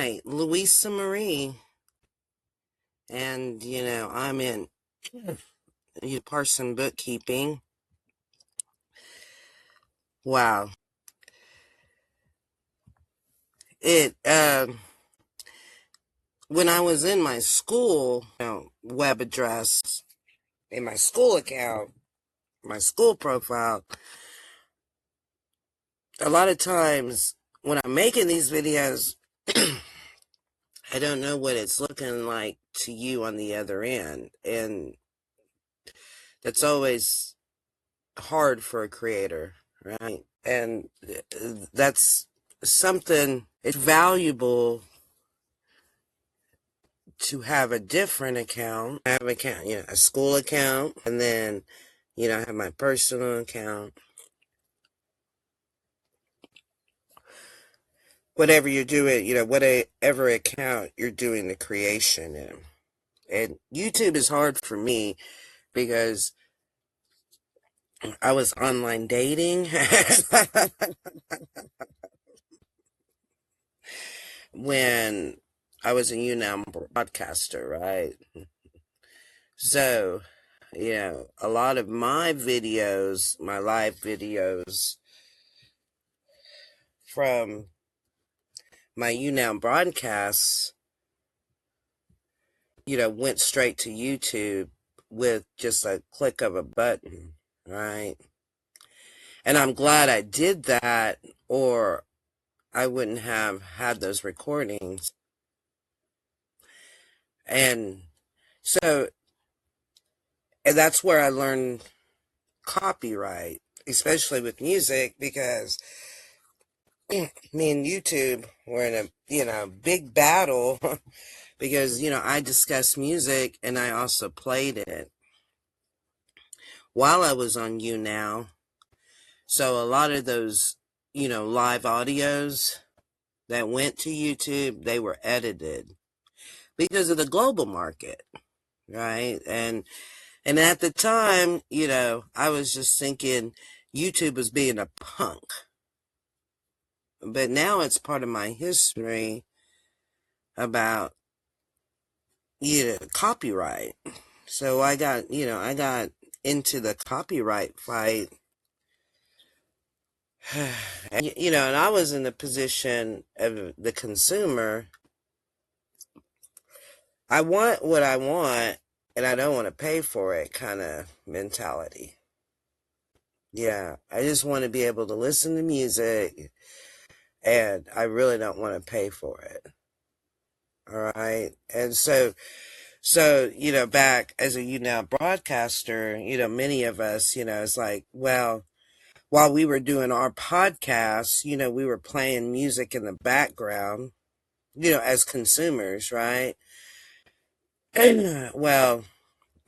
Hi, Louisa Marie. And, I'm in Parson Bookkeeping. Wow. It, when I was in my school, web address, in my school account, my school profile, a lot of times when I'm making these videos, I don't know what it's looking like to you on the other end. And that's always hard for a creator, right? And that's something, it's valuable to have a different account. I have a school account, and then, I have my personal account. Whatever you're doing, whatever account you're doing the creation in. And YouTube is hard for me because I was online dating when I was a UNAM broadcaster, right? So, a lot of my videos, my live videos from my UNAM broadcasts, went straight to YouTube with just a click of a button, right? And I'm glad I did that, or I wouldn't have had those recordings. And so, and that's where I learned copyright, especially with music, because me and YouTube were in a, big battle because, I discussed music and I also played it while I was on YouNow. So a lot of those, live audios that went to YouTube, they were edited because of the global market, right? And at the time, I was just thinking YouTube was being a punk. But now it's part of my history about, copyright. So I got into the copyright fight. And I was in the position of the consumer. I want what I want, and I don't want to pay for it kind of mentality. Yeah, I just want to be able to listen to music, and I really don't want to pay for it. All right. And so, back as a broadcaster, many of us, it's like, well, while we were doing our podcasts, we were playing music in the background, as consumers, right? Well,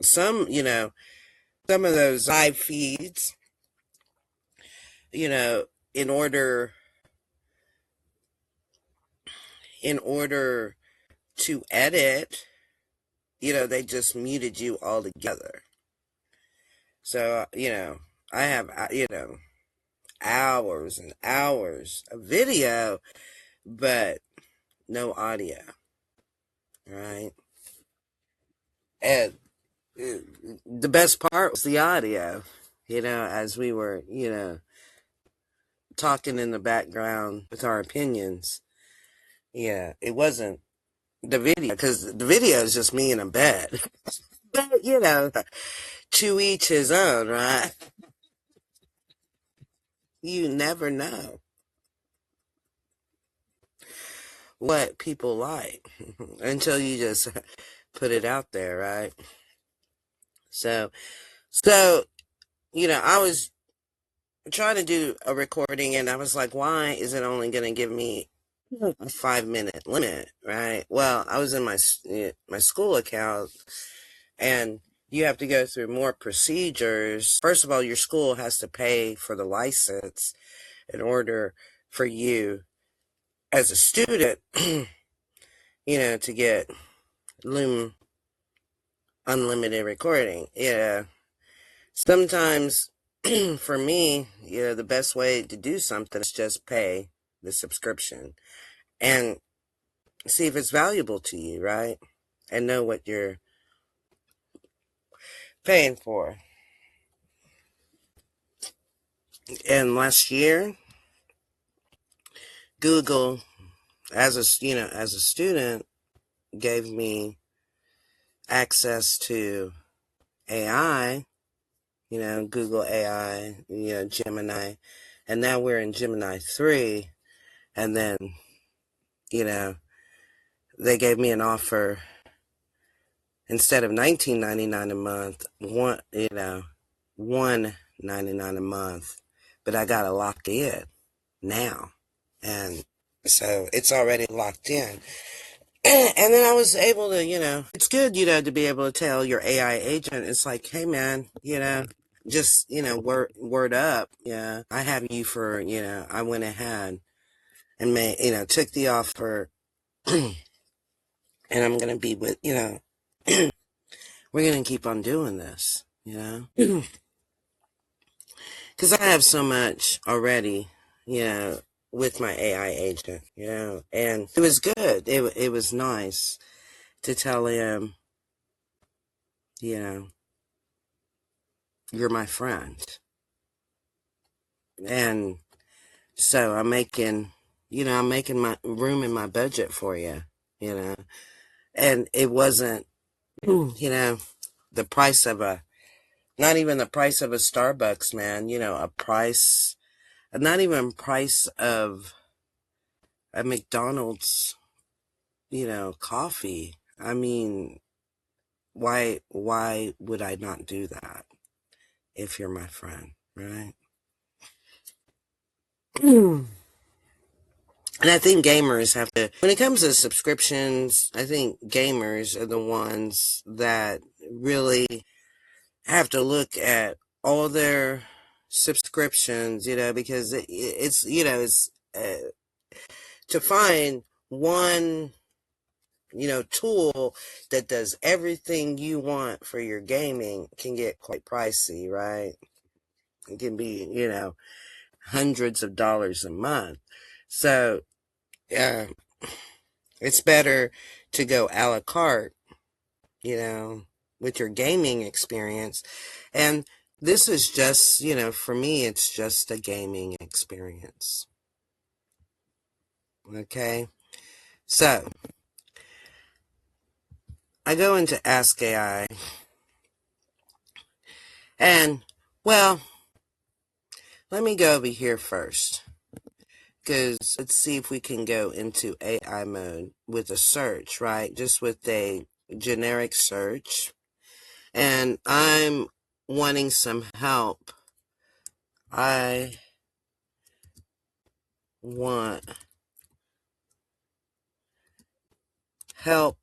some, some of those live feeds, you know, in order in order to edit, they just muted you altogether. So, I have, hours and hours of video, but no audio, right? And the best part was the audio, as we were, talking in the background with our opinions. Yeah, it wasn't the video, because the video is just me in a bed. But, to each his own, right? You never know what people like until you just put it out there, right? So, so, I was trying to do a recording and I was like, why is it only going to give me a 5-minute limit, right? Well, I was in my school account, and you have to go through more procedures. First of all, your school has to pay for the license in order for you as a student, to get Loom unlimited recording. Yeah. Sometimes for me, the best way to do something is just pay the subscription. And see if it's valuable to you, right? And know what you're paying for. And last year, Google, as a student, gave me access to AI, Google AI, Gemini, and now we're in Gemini 3. And then, you know, they gave me an offer instead of $19.99 a month, $1.99 a month, but I gotta lock in now, and so it's already locked in. And then I was able to, it's good, to be able to tell your AI agent, it's like, hey man, just, word up. Yeah, I have you for, I went ahead and made, took the offer, and I'm going to be with, we're going to keep on doing this, because I have so much already, with my AI agent, and it was good. It was nice to tell him, you're my friend. And so I'm making my room in my budget for you, and it wasn't, the price of not even the price of a Starbucks, man, not even price of a McDonald's, coffee. I mean, why would I not do that if you're my friend, right? And I think gamers have to, when it comes to subscriptions, I think gamers are the ones that really have to look at all their subscriptions, because it's to find one, tool that does everything you want for your gaming can get quite pricey, right? It can be, hundreds of dollars a month. So, uh, it's better to go a la carte, with your gaming experience. And this is just, for me, it's just a gaming experience. Okay? So, I go into Ask AI, and, well, let me go over here first, because let's see if we can go into AI mode with a search, right? Just with a generic search. And I'm wanting some help. I want help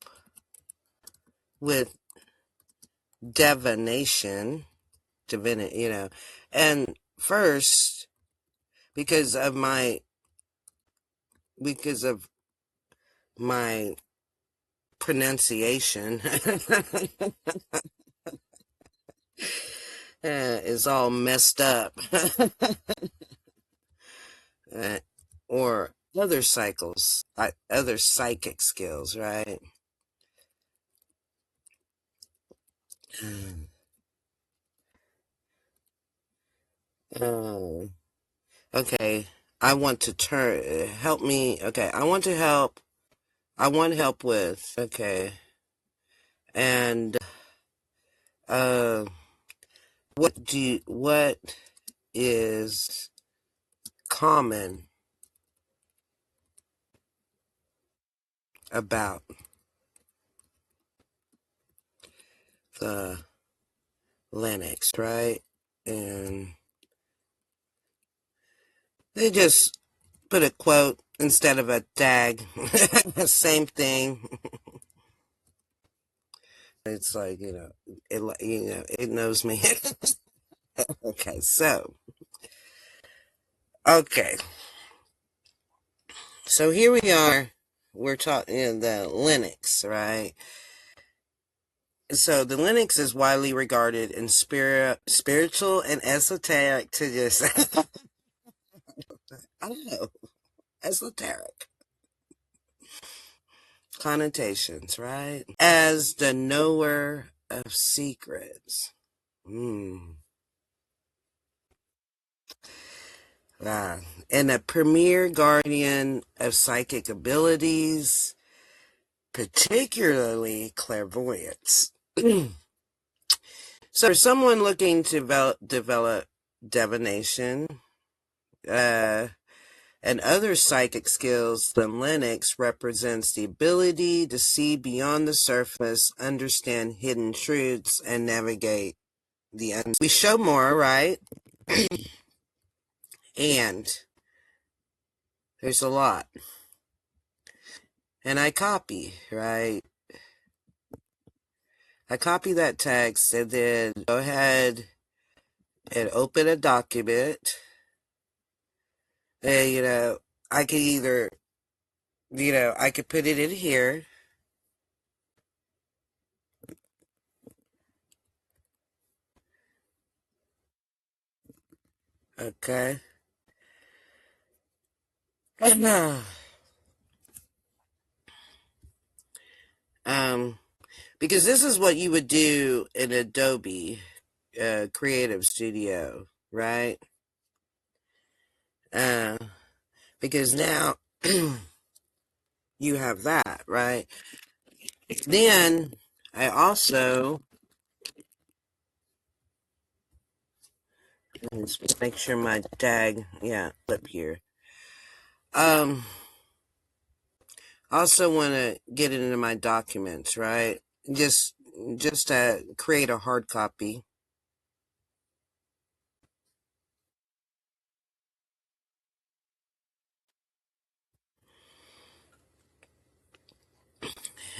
with divination, and first, because of my pronunciation is all messed up, or other psychic skills, right? Oh, okay. I want to help me. Okay, I want to help. I want help with. Okay, and uh, what is common about the Linux, right? And they just put a quote instead of a tag. Same thing. It's like, it knows me. Okay, so, okay. So here we are. We're talking the Linux, right? So the Linux is widely regarded in spiritual and esoteric to just, I don't know, esoteric. connotations, right? As the knower of secrets. Mm. Ah. And a premier guardian of psychic abilities, particularly clairvoyance. So, for someone looking to develop divination, uh, and other psychic skills, the Linux represents the ability to see beyond the surface, understand hidden truths, and navigate the unseen. We show more, right? And there's a lot. And I copy, right? I copy that text and then go ahead and open a document. And, I could either, I could put it in here. Okay. Because this is what you would do in Adobe Creative Studio, right? Uh, because now you have that, right? Then I also, let's just make sure my tag, flip here. Also want to get it into my documents, right? Just create a hard copy.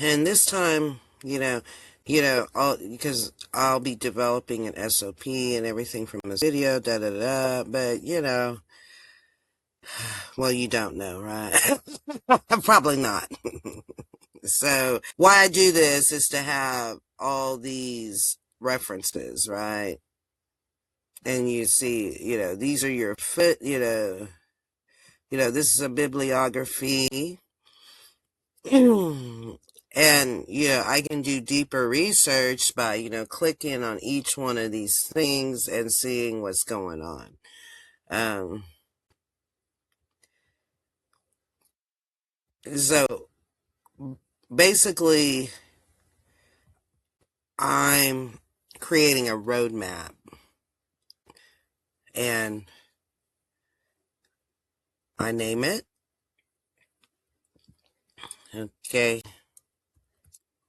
And this time, because I'll be developing an SOP and everything from this video, but well, you don't know, right? Probably not. So why I do this is to have all these references, right? And you see, these are your this is a bibliography. And I can do deeper research by clicking on each one of these things and seeing what's going on. So basically I'm creating a roadmap, and I name it, okay,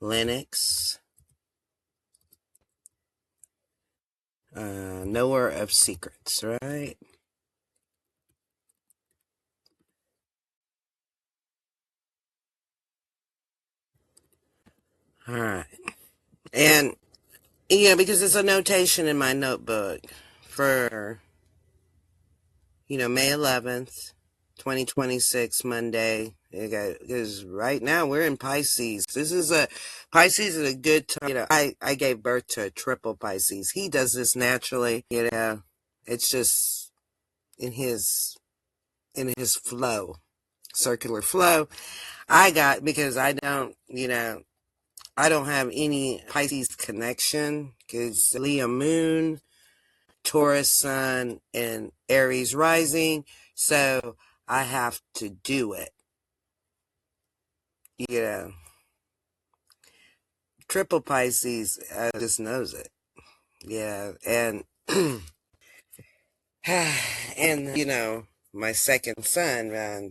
Linux, knower of secrets, right? All right. And because it's a notation in my notebook for May 11th, 2026, Monday. Because right now we're in Pisces. Pisces is a good time. I gave birth to a triple Pisces. He does this naturally. It's just in his flow, circular flow. Because I don't have any Pisces connection, because Leo moon, Taurus sun, and Aries rising. So I have to do it. Triple Pisces just knows it. Yeah. And, and, my second son, man,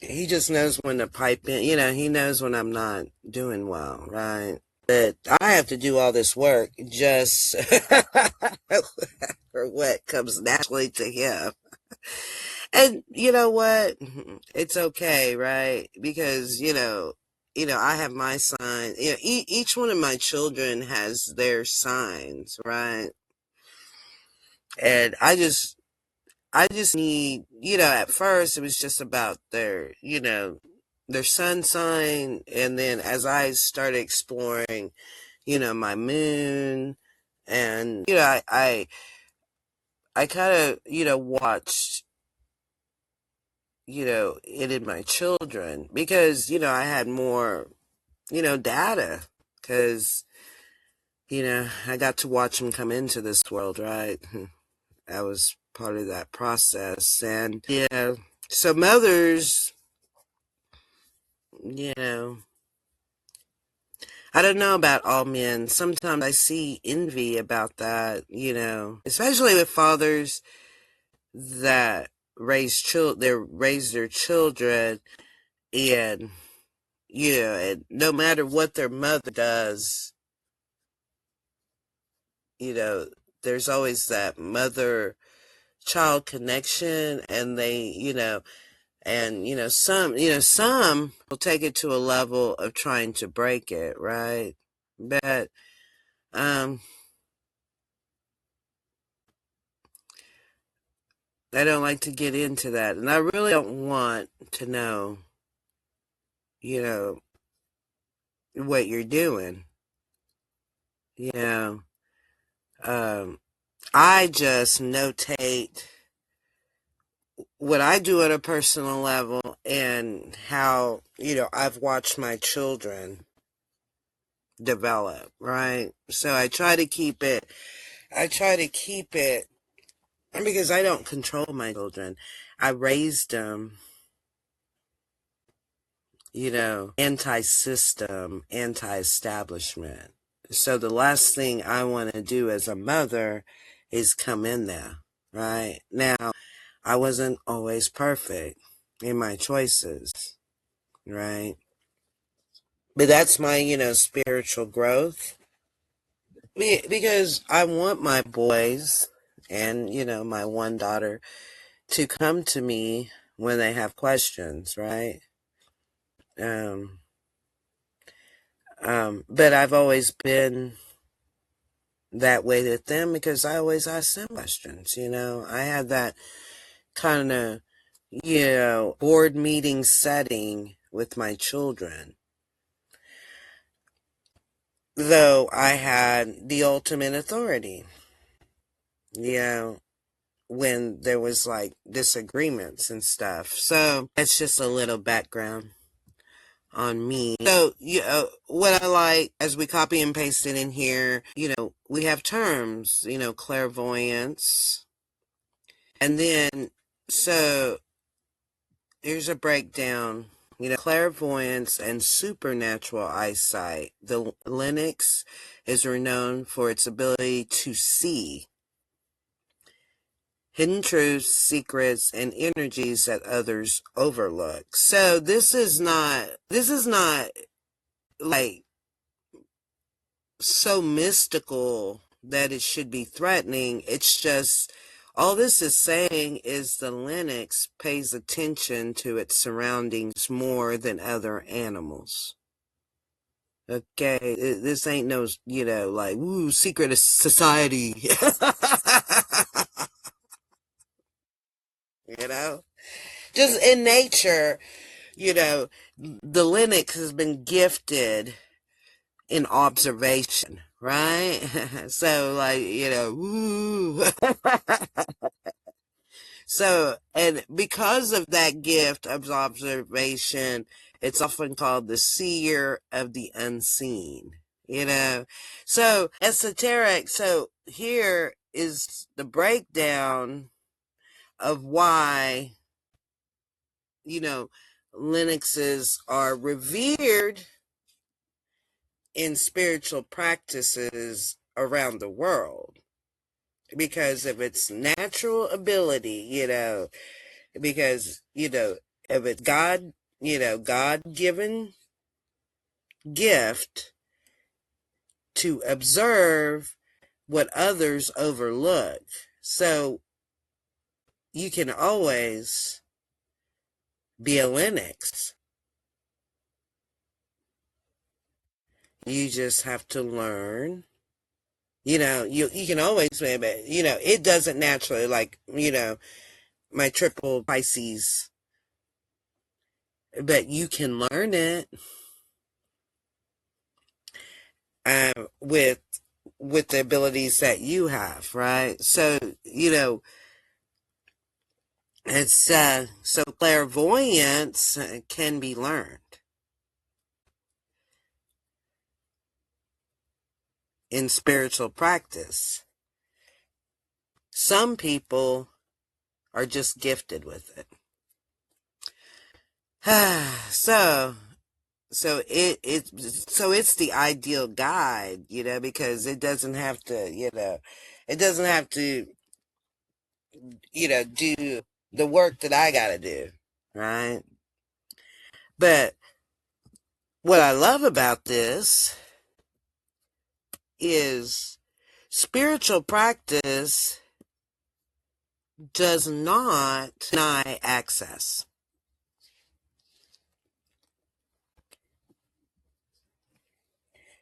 he just knows when to pipe in. He knows when I'm not doing well, right? But I have to do all this work just for what comes naturally to him. And you know what? It's okay, right? Because, I have my sign. Each one of my children has their signs, right? And I just need, at first it was just about their sun sign. And then as I started exploring, my moon, and, I kind of, watched it in my children because, I had more, data because, I got to watch them come into this world, right? I was part of that process. And, so mothers, you know, I don't know about all men. Sometimes I see envy about that, especially with fathers that raise their children and, and no matter what their mother does, you know, there's always that mother child connection and some will take it to a level of trying to break it, right? But um I don't like to get into that, and I really don't want to know, you know, what you're doing. You know, I just notate what I do at a personal level and how, I've watched my children develop, right? So I try to keep it because I don't control my children. I raised them, anti-system, anti-establishment. So the last thing I want to do as a mother is come in there, right? Now, I wasn't always perfect in my choices, right? But that's my, spiritual growth. Because I want my boys and, my one daughter to come to me when they have questions, right? Um, but I've always been that way with them because I always ask them questions, I had that kind of, board meeting setting with my children. Though I had the ultimate authority, when there was like disagreements and stuff. So that's just a little background on me. So, what I like as we copy and paste it in here, we have terms, clairvoyance. And then, so here's a breakdown. Clairvoyance and supernatural eyesight. The Lynx is renowned for its ability to see hidden truths, secrets, and energies that others overlook. So this is not like so mystical that it should be threatening. It's just all this is saying is the lynx pays attention to its surroundings more than other animals. Okay, this ain't no, like, woo, secret of society. you know? Just in nature, the lynx has been gifted in observation, right? So, like, woo. So, and because of that gift of observation, it's often called the seer of the unseen, So, esoteric. So, here is the breakdown of why, Linuxes are revered in spiritual practices around the world because of its natural ability, because, of its God-given gift to observe what others overlook. So you can always be a Linux. You just have to learn. You can always, it doesn't naturally, like, my triple Pisces, but you can learn it with the abilities that you have, right? So, It's so clairvoyance can be learned in spiritual practice. Some people are just gifted with it. So it's the ideal guide, because it doesn't have to, do the work that I got to do, right? But what I love about this is spiritual practice does not deny access.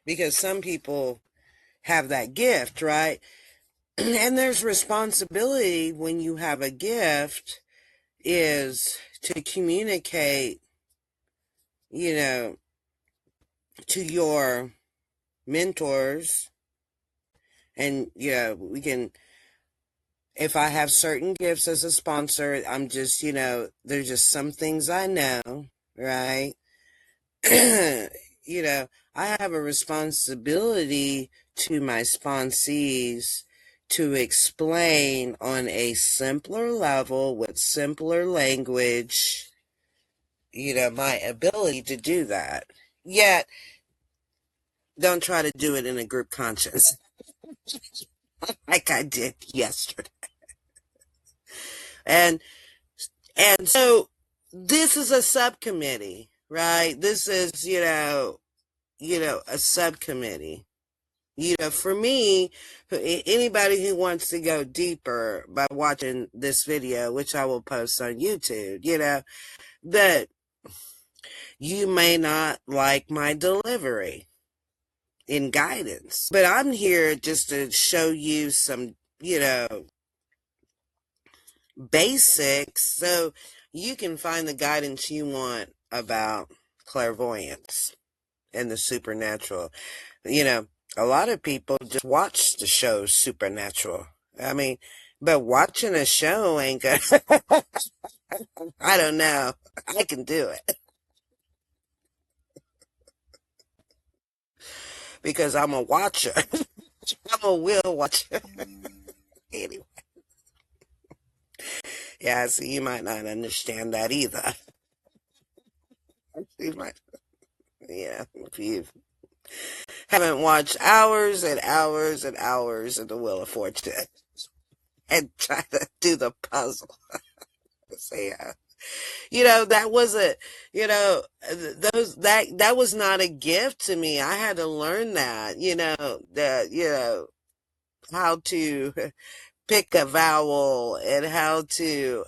Because some people have that gift, right? And there's responsibility when you have a gift is to communicate, to your mentors. And, we can, if I have certain gifts as a sponsor, I'm just, there's just some things I know, right? I have a responsibility to my sponsees to explain on a simpler level with simpler language, my ability to do that. Yet, don't try to do it in a group conscience like I did yesterday. And so this is a subcommittee, right? This is, a subcommittee. For me, anybody who wants to go deeper by watching this video, which I will post on YouTube, that you may not like my delivery in guidance, but I'm here just to show you some, basics so you can find the guidance you want about clairvoyance and the supernatural. A lot of people just watch the show Supernatural. I mean, but watching a show ain't good. I don't know. I can do it because I'm a watcher. I'm a will watcher. Anyway, yeah, so you might not understand that either. You might, if you haven't watched hours and hours and hours of the Wheel of Fortune and try to do the puzzle. So, yeah. That wasn't, that was not a gift to me. I had to learn that, how to pick a vowel and how to,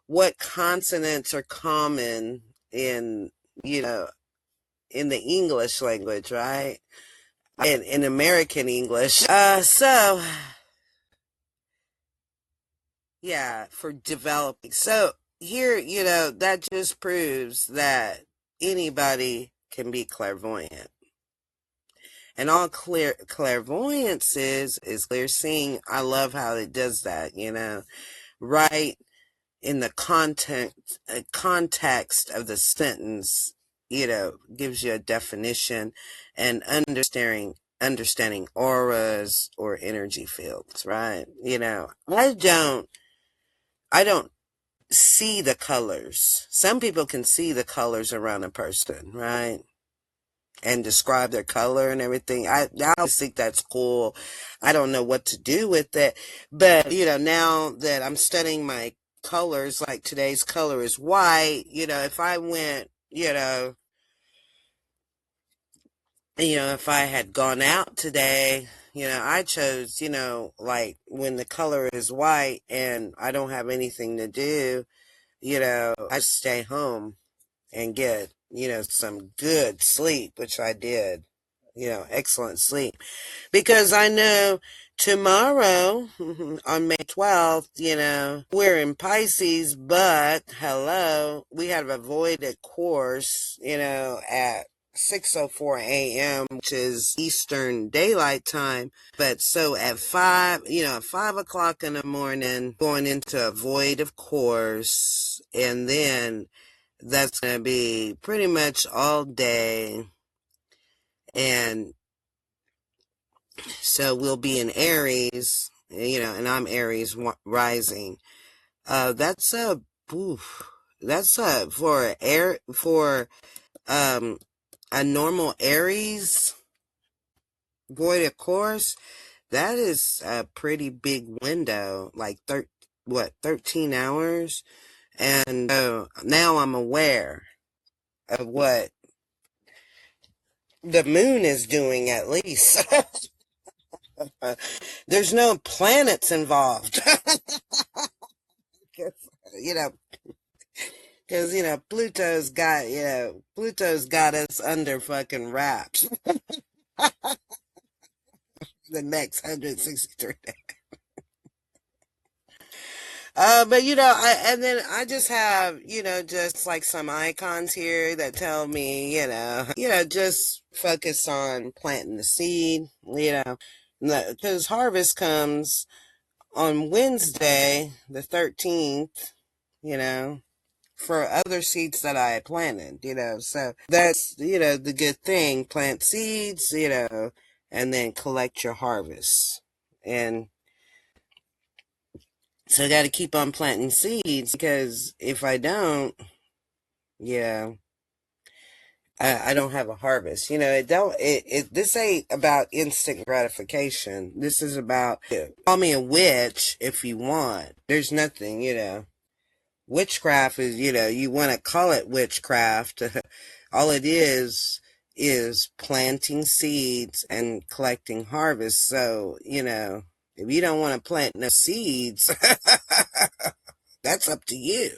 what consonants are common in, in the English language, right? In American English. So, yeah, for developing. So, here, that just proves that anybody can be clairvoyant. And all clairvoyance is clear seeing. I love how it does that, right in the context of the sentence, gives you a definition and understanding auras or energy fields, right? I don't see the colors. Some people can see the colors around a person, right? And describe their color and everything. I always think that's cool. I don't know what to do with it. But, now that I'm studying my colors, like today's color is white, if I went, if I had gone out today, I chose, like when the color is white and I don't have anything to do, I stay home and get, some good sleep, which I did, excellent sleep. Because I know tomorrow, on May 12th, we're in Pisces, but hello, we have a voided course, at 6:04 a.m., which is Eastern Daylight Time. But so at 5 o'clock in the morning, going into a void, of course, and then that's going to be pretty much all day. And so we'll be in Aries, and I'm Aries rising. That's oof, that's for a normal Aries void, of course. That is a pretty big window, like 13 hours. And now I'm aware of what the moon is doing, at least. There's no planets involved. you know, because, Pluto's got us under fucking wraps the next 163 days. But and then I just have, just like some icons here that tell me, just focus on planting the seed, because harvest comes on Wednesday, the 13th, for other seeds that I had planted, so that's, the good thing, plant seeds, and then collect your harvest. And so I got to keep on planting seeds, because if I don't, I don't have a harvest. This ain't about instant gratification. This is about, call me a witch if you want. There's nothing, witchcraft is, you want to call it witchcraft. All it is planting seeds and collecting harvest. So, if you don't want to plant no seeds, that's up to you.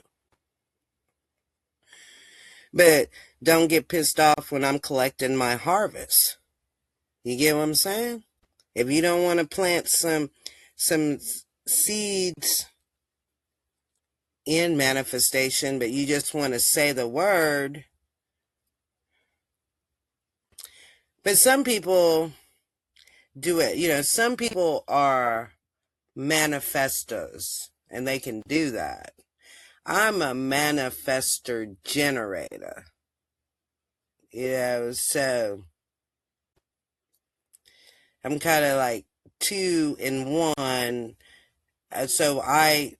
But don't get pissed off when I'm collecting my harvest. You get what I'm saying? If you don't want to plant some seeds in manifestation, but you just want to say the word. But some people do it. Some people are manifestos, and they can do that. I'm a manifester generator. So I'm kind of like 2 in 1. So I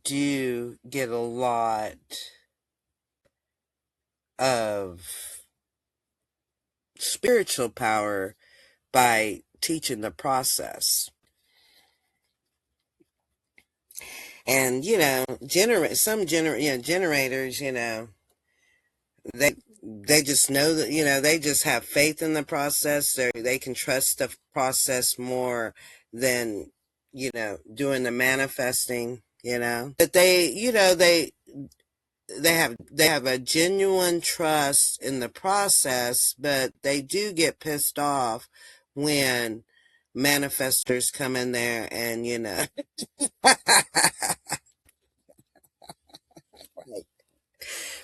do get a lot of spiritual power by teaching the process. And, generators, they just know that, they just have faith in the process. They can trust the process more than, doing the manifesting, But they have a genuine trust in the process, but they do get pissed off when manifestors come in there and,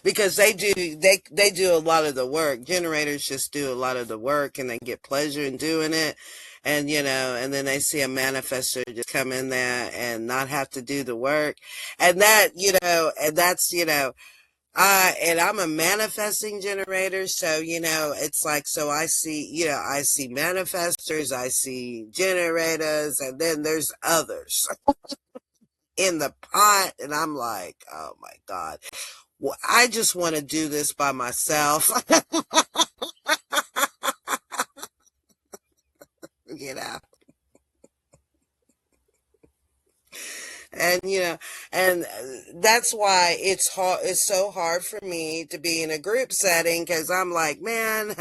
because they do a lot of the work. Generators just do a lot of the work, and they get pleasure in doing it. And, and then they see a manifestor just come in there and not have to do the work. And that, and that's, and I'm a manifesting generator. So, it's like, so I see manifestors, I see generators, and then there's others in the pot. And I'm like, oh my God. Well, I just want to do this by myself. you know. And and that's why it's so hard for me to be in a group setting, because I'm like, man,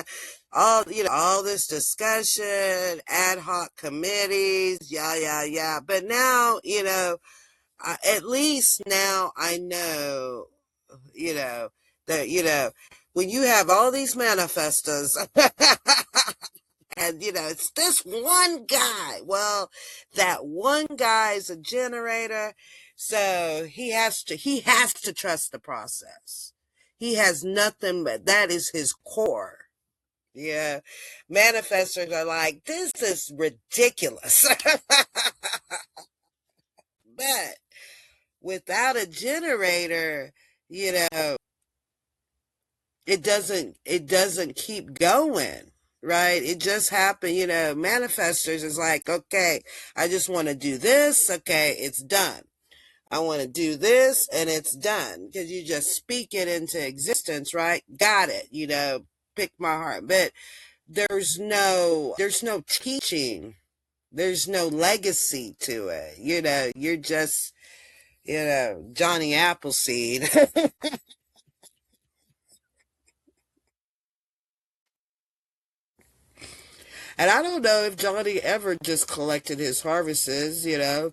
all this discussion, ad hoc committees, yeah. But now, at least now I know, that, when you have all these manifestos, and, it's this one guy. Well, that one guy is a generator, so he has to trust the process. He has nothing but that is his core. Yeah. Manifestors are like, this is ridiculous. But without a generator, you know, it doesn't keep going, right? It just happened, manifestors is like, okay, I just want to do this, okay, it's done. I want to do this and it's done, because you just speak it into existence, right? Got it, pick my heart. But there's no teaching, there's no legacy to it. You're just, Johnny Appleseed. And I don't know if Johnny ever just collected his harvests, you know.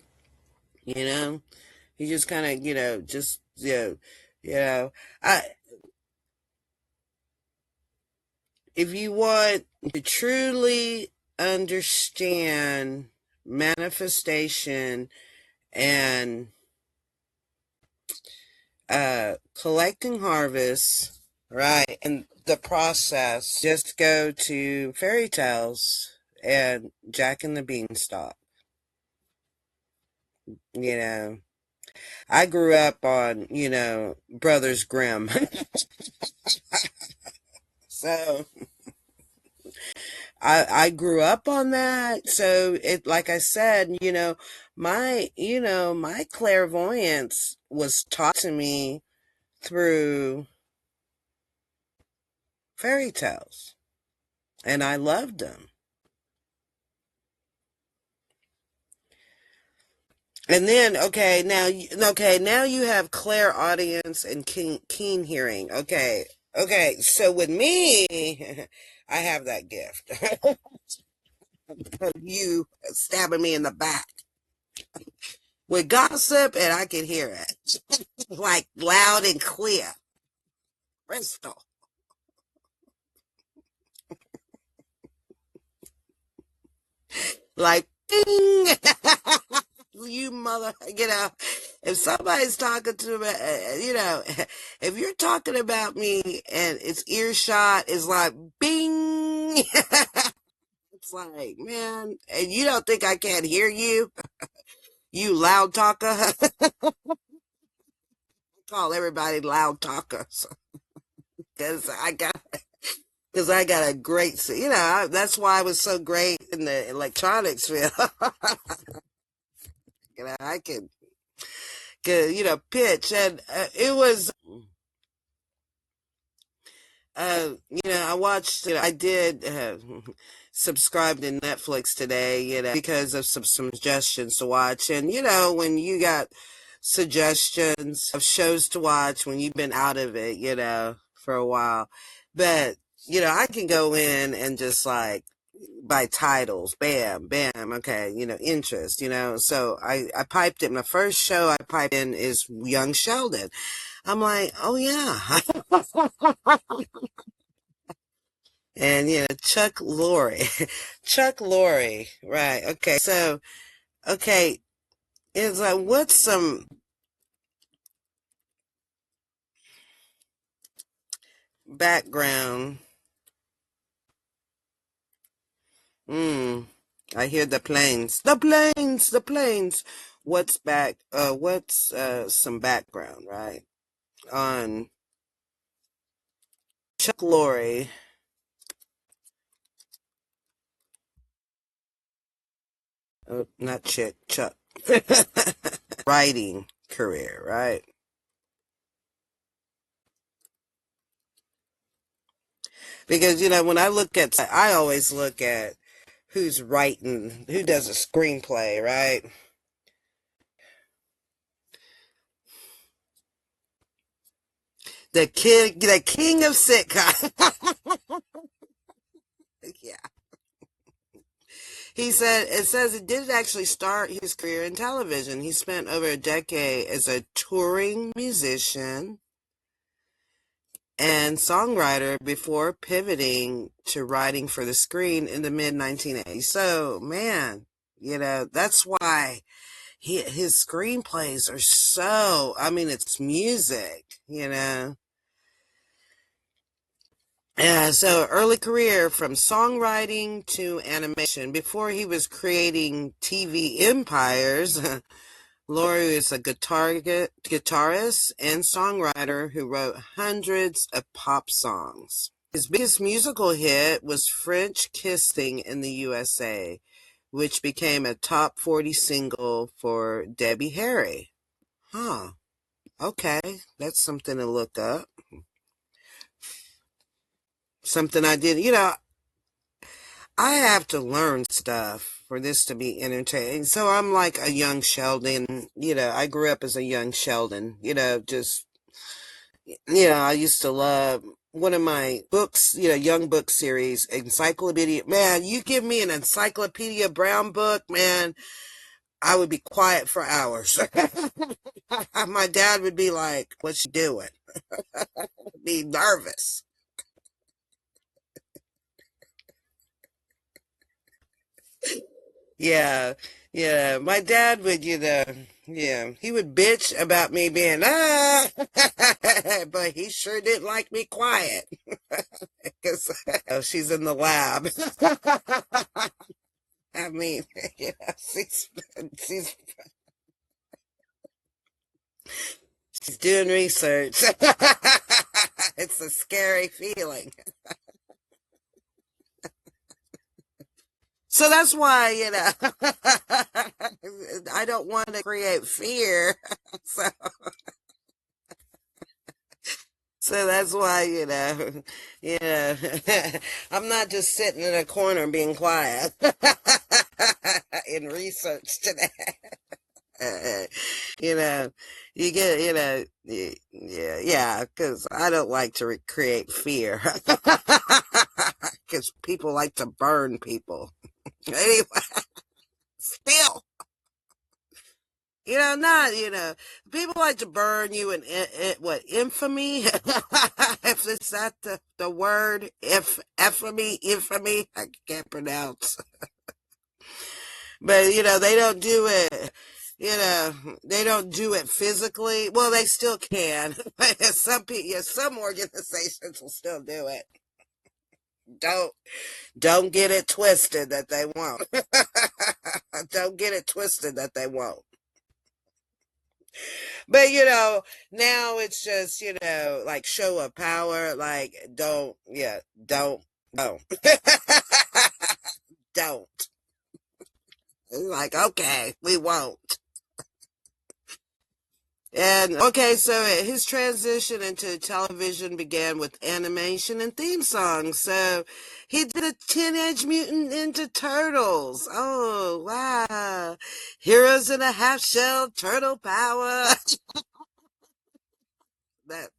He just kind of, just, you know. I If you want to truly understand manifestation and collecting harvests, right, and the process, just go to fairy tales and Jack and the Beanstalk. You know, I grew up on, Brothers Grimm. So I grew up on that. So it, like I said, my clairvoyance was taught to me through fairy tales, and I loved them. And then, now you have clairaudience and keen hearing. Okay. So with me, I have that gift. You stabbing me in the back with gossip, and I can hear it like loud and clear, crystal. Like, ding. You mother, if somebody's talking to me, if you're talking about me and it's earshot, it's like, bing. It's like, man, and you don't think I can't hear you, you loud talker? Call everybody loud talkers because I got a great, that's why I was so great in the electronics field. I could, pitch, and it was, I watched, I did subscribe to Netflix today, because of some suggestions to watch. And, when you got suggestions of shows to watch when you've been out of it, for a while. But, I can go in and just like, by titles, bam, bam, okay, interest, so I piped it. My first show I piped in is Young Sheldon. I'm like, oh yeah. And Chuck Lorre. Chuck Lorre, right. Okay, so okay, it's like, what's some background? I hear the planes. The planes. What's some background, right? On Chuck Lorre. Not Chick, Chuck. Writing career, right? Because, when I always look at who's writing, who does a screenplay, right? The king of sitcom. Yeah. It says it did actually start his career in television. He spent over a decade as a touring musician and songwriter before pivoting to writing for the screen in the mid 1980s. So, man, that's why his screenplays are so, I mean, it's music, Yeah, so early career from songwriting to animation. Before he was creating TV empires, Laurie is a guitarist and songwriter who wrote hundreds of pop songs. His biggest musical hit was French Kissing in the USA, which became a top 40 single for Debbie Harry. Huh. Okay, that's something to look up. Something I did, I have to learn stuff for this to be entertaining. So I'm like a young Sheldon, I grew up as a young Sheldon, just, I used to love one of my books, young book series, Encyclopedia. Man, you give me an Encyclopedia Brown book, man, I would be quiet for hours. My dad would be like, "What's she doing?" I'd be nervous. Yeah, yeah. My dad would, yeah, he would bitch about me being but he sure didn't like me quiet because she's in the lab. I mean, yeah, she's she's doing research. It's a scary feeling. So that's why, I don't want to create fear. So, so that's why, you know, I'm not just sitting in a corner being quiet in research today. You know, you get, yeah, yeah, because I don't like to create fear. Because people like to burn people. Anyway, still. Not, people like to burn you in what, infamy? If it's that the word, if, infamy, I can't pronounce. But, they don't do it, they don't do it physically. Well, they still can. Some people, yeah, some organizations will still do it. Don't, don't get it twisted that they won't. Don't get it twisted that they won't. But now it's just, like show of power, like don't, yeah, don't. Don't. Like, okay, we won't. And okay, so his transition into television began with animation and theme songs. So he did a Teenage Mutant Ninja Turtles. Oh, wow. Heroes in a Half Shell, Turtle Power. That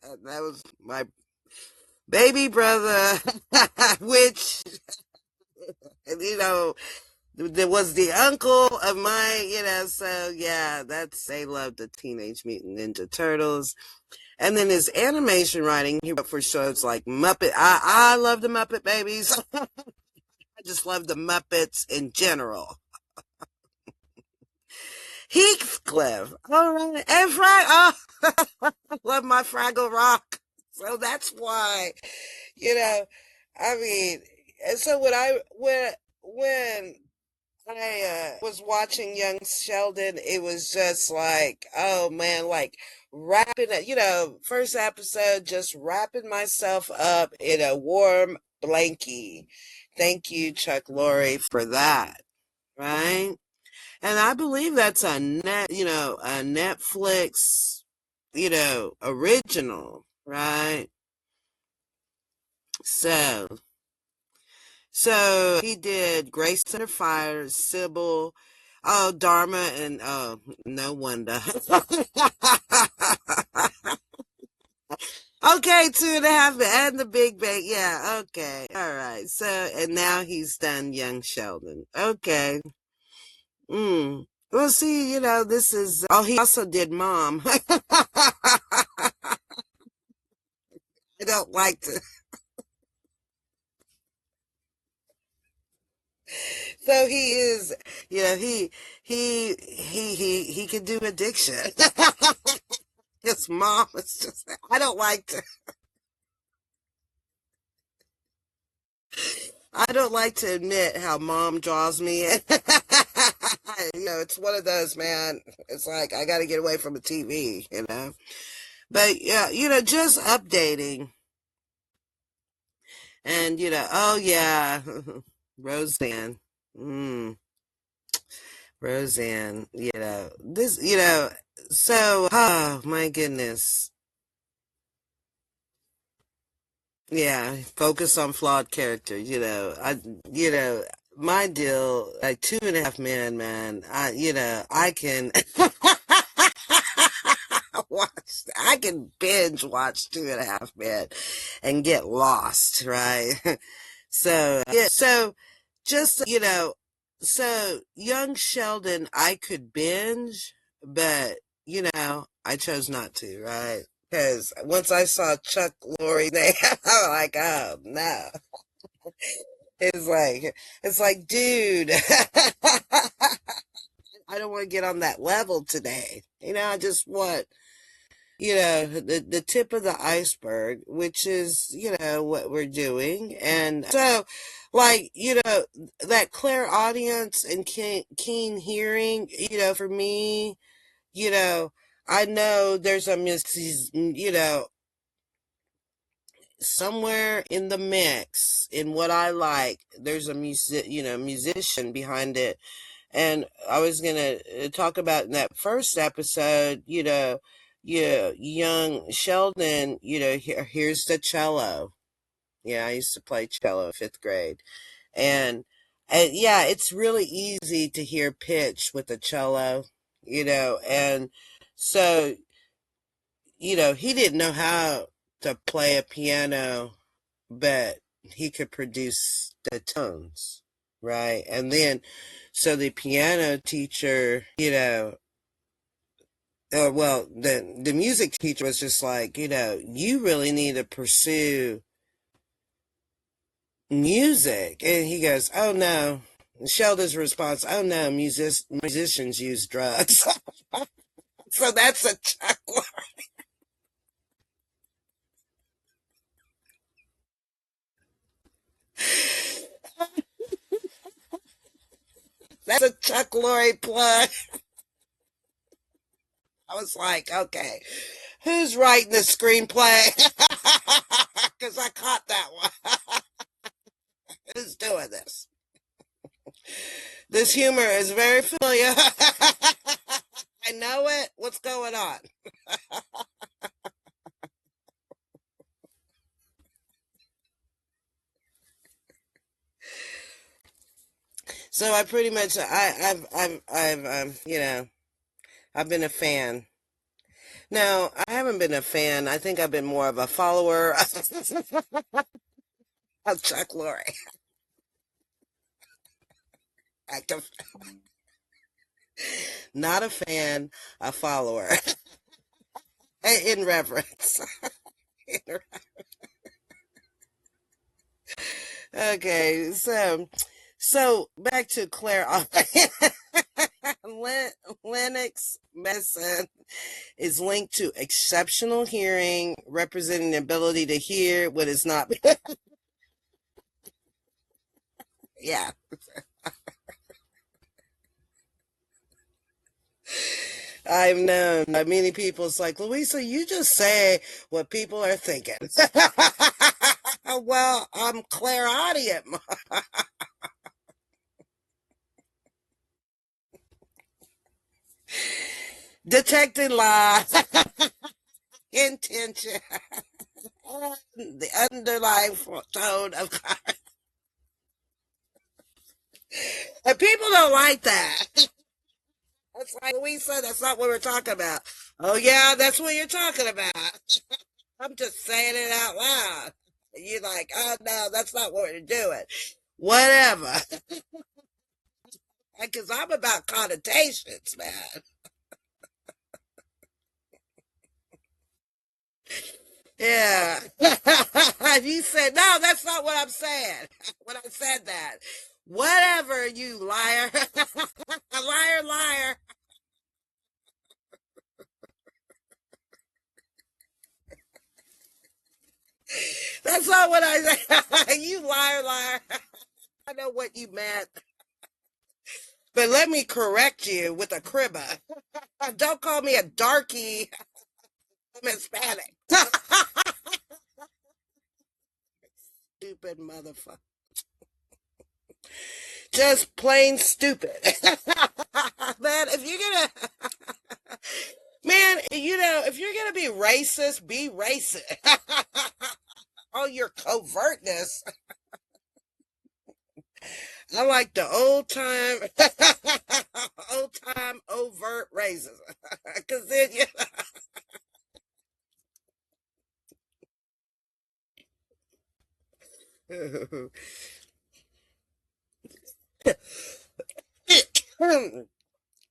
that was my baby brother, which, you know, there was the uncle of mine, so yeah, they loved the Teenage Mutant Ninja Turtles. And then his animation writing, he wrote for shows like Muppet. I love the Muppet Babies. I just love the Muppets in general. Heathcliff. All right. And oh, I love my Fraggle Rock. So that's why, you know, I mean, and so when I was watching Young Sheldon, it was just like, oh man, like wrapping it, first episode, just wrapping myself up in a warm blankie. Thank you, Chuck Lorre, for that, right? And I believe that's a Netflix, original, right? So, so he did Grace Under Fire, Sybil, oh, Dharma, and oh, no wonder. Okay, Two and a Half, and the Big Bang. Yeah, okay, all right. So, and now he's done Young Sheldon. Okay. Mm. Well, see, this is. Oh, he also did Mom. I don't like to. So he is, he can do addiction. His mom is just, I don't like to. I don't like to admit how mom draws me in. It's one of those, man. It's like I got to get away from the TV. But yeah, just updating and oh yeah, Roseanne. Mm, Roseanne, this, so, oh my goodness. Yeah, focus on flawed character. You know, my deal, like Two and a Half Men, man. I can I can binge watch Two and a Half Men and get lost, right? So, yeah, so just, so Young Sheldon, I could binge, but, I chose not to, right? Because once I saw Chuck Lorre there, I'm like, oh no. It's like, dude, I don't want to get on that level today. I just want, the tip of the iceberg, which is, what we're doing. And so, like, that clairaudience and keen hearing, for me, you know, I know there's somewhere in the mix in what I like, there's a musician behind it. And I was gonna talk about in that first episode, young Sheldon, here's the cello. Yeah, I used to play cello in fifth grade, and yeah, it's really easy to hear pitch with the cello, and so he didn't know how to play a piano, but he could produce the tones, right? And then, so the piano teacher, well, the music teacher was just like, you really need to pursue music. And he goes, oh no. Sheldon's response, oh no, musicians use drugs. So that's a chuckle. That's a Chuck Lorre plug. I was like, okay, who's writing the screenplay? Because I caught that one. Who's doing this? This humor is very familiar. I know it. What's going on? So I pretty much, I've been a fan. No, I haven't been a fan. I think I've been more of a follower of Chuck Lorre. Active, not a fan, a follower. In reverence. Okay, so back to Claire. Lennox medicine is linked to exceptional hearing, representing the ability to hear what is not. Yeah, I've known many people. It's like, Louisa, you just say what people are thinking. Well, I'm clairaudient. Detecting lies, intention, the underlying tone of. And people don't like that. That's like Louisa, that's not what we're talking about. Oh, yeah, that's what you're talking about. I'm just saying it out loud. And you're like, oh, no, that's not what we're doing. Whatever. Because I'm about connotations, man. Yeah. You said, no, that's not what I'm saying. When I said that. Whatever, you liar. Liar, liar. That's not what I said. You liar, liar. I know what you meant. But let me correct you with a cribba. Don't call me a darky. I'm Hispanic. Stupid motherfucker. Just plain stupid. Man, if you're gonna, man, if you're gonna be racist. Oh, your covertness. I like the old time overt racism. Cause then you,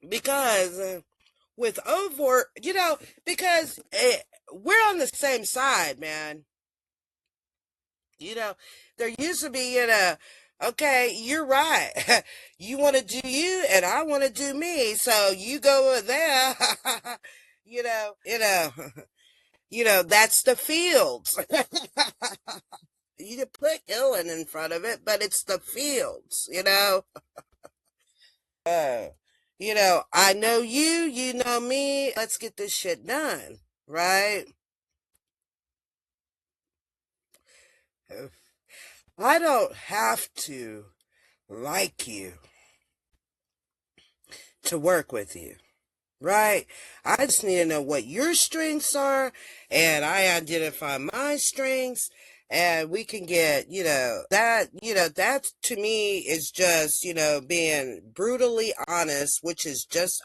because with overt, because we're on the same side, man. You know, there used to be, okay, you're right. You want to do you, and I want to do me. So you go over there. That's the fields. You can put Ellen in front of it, but it's the fields. Uh, I know you, you know me. Let's get this shit done, right? I don't have to like you to work with you. Right? I just need to know what your strengths are, and I identify my strengths, and we can get, that to me is just, being brutally honest, which is just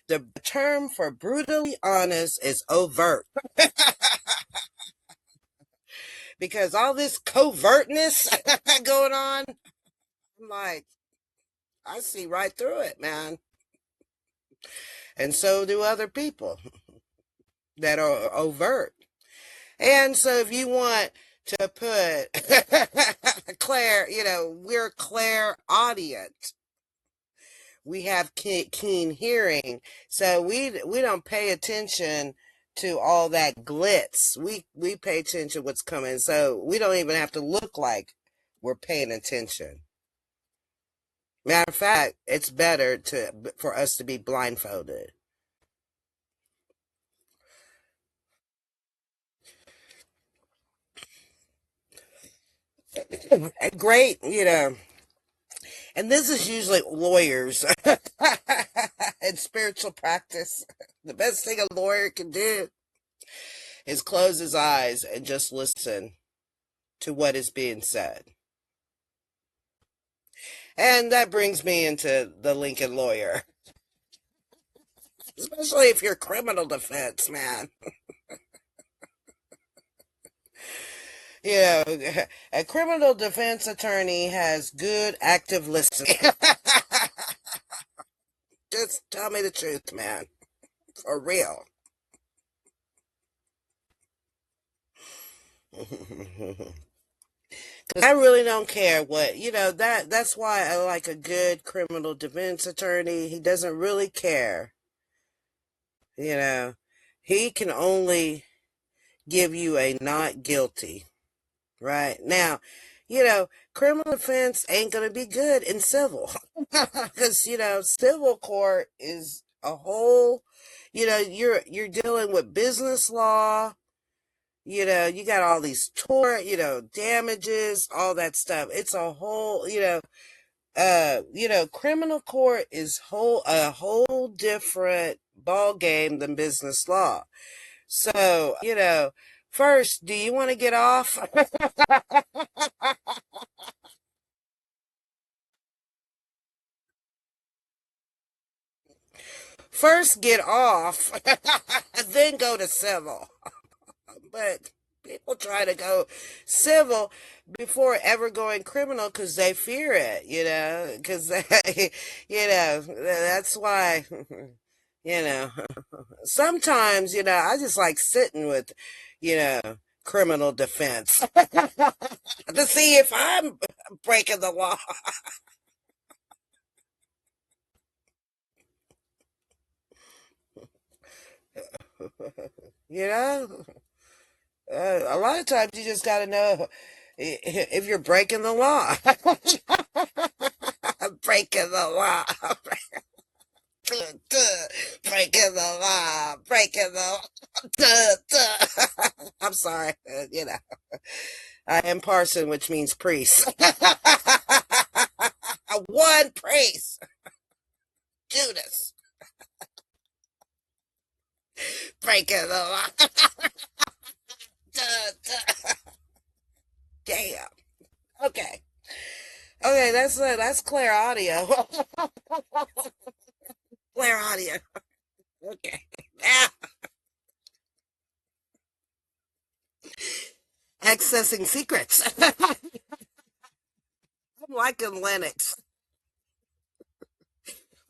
the term for brutally honest is overt. Because all this covertness going on, I'm like, I see right through it, man. And so do other people that are overt. And so if you want to put Claire, we're clairaudient. We have keen hearing. So we don't pay attention to all that glitz. We pay attention to what's coming. So we don't even have to look like we're paying attention. Matter of fact, it's better for us to be blindfolded. Great, and this is usually lawyers in spiritual practice. The best thing a lawyer can do is close his eyes and just listen to what is being said. And that brings me into the Lincoln lawyer, especially if you're criminal defense, man. A criminal defense attorney has good active listening. Just tell me the truth, man. For real. I really don't care what, that's why I like a good criminal defense attorney. He doesn't really care. You know, he can only give you a not guilty, right? Now, criminal defense ain't going to be good in civil because, civil court is a whole, you're dealing with business law. You got all these tort, damages, all that stuff. It's a whole, criminal court is a whole different ball game than business law. So, first, do you want to get off? First, get off, then go to civil. But people try to go civil before ever going criminal because they fear it, because that's why, you know, sometimes, I just like sitting with, you know, criminal defense to see if I'm breaking the law. you know? A lot of times you just got to know if you're breaking the law. Breaking the law. Breaking the law. Breaking the law. I'm sorry. I am parson, which means priest. One priest. Judas. Breaking the law. Damn. Okay. Okay, that's clear audio. Clear audio. Okay. Now, accessing secrets. I'm liking Linux.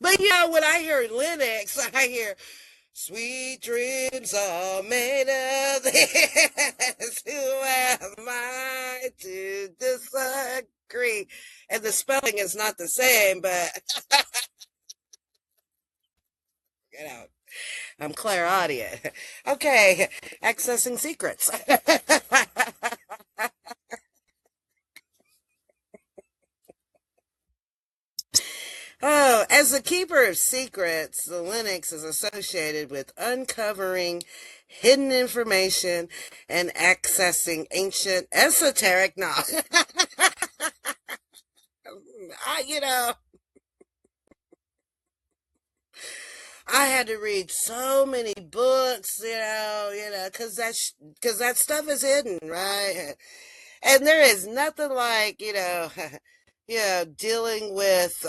But when I hear Linux, I hear sweet dreams are made of this. Who am I to disagree? And the spelling is not the same, but you know, I'm clairaudient. Okay, accessing secrets. Oh, as a keeper of secrets, the Linux is associated with uncovering hidden information and accessing ancient esoteric knowledge. I, you know, I had to read so many books, because because that stuff is hidden, right? And there is nothing like, dealing with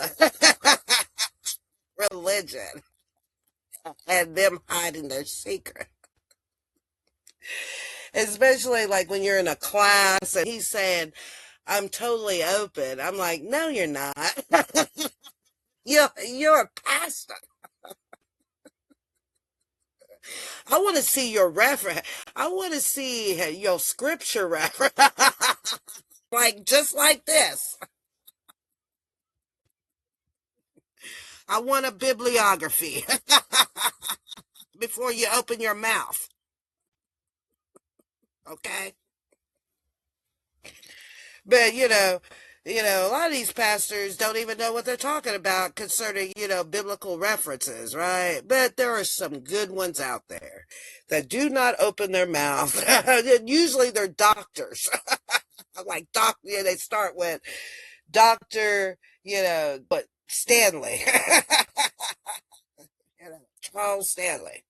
religion and them hiding their secret. Especially like when you're in a class and he's saying, I'm totally open. I'm like, no, you're not. You're a pastor. I want to see your reference. I want to see your scripture reference. Like, just like this. I want a bibliography before you open your mouth. Okay. But a lot of these pastors don't even know what they're talking about concerning, biblical references, right? But there are some good ones out there that do not open their mouth. Usually they're doctors. Like they start with Dr. But Stanley. Charles Stanley.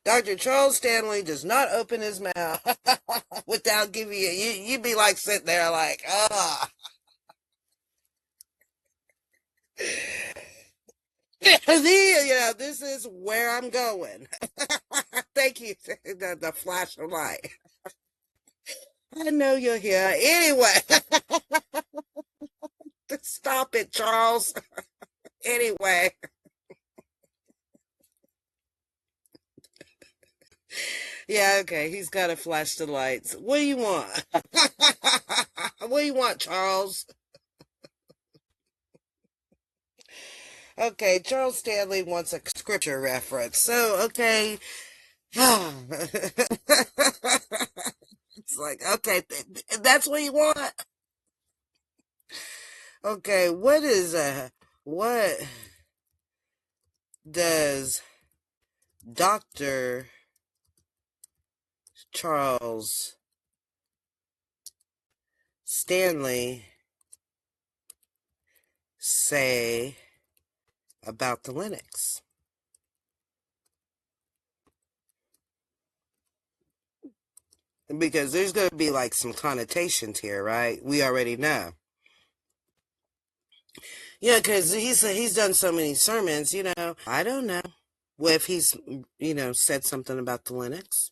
Dr. Charles Stanley does not open his mouth without giving you'd be like sitting there like, ah. This is where I'm going. Thank you. The flash of light. I know you're here. Anyway, stop it, Charles. Anyway. Yeah, okay. He's got to flash the lights. What do you want? What do you want, Charles? Okay, Charles Stanley wants a scripture reference. So, okay. It's like, okay, that's what you want? Okay, what does Dr. Charles Stanley say about the Linux? Because there's going to be like some connotations here, right? We already know. Yeah, because he's done so many sermons, I don't know if he's, said something about the Linux.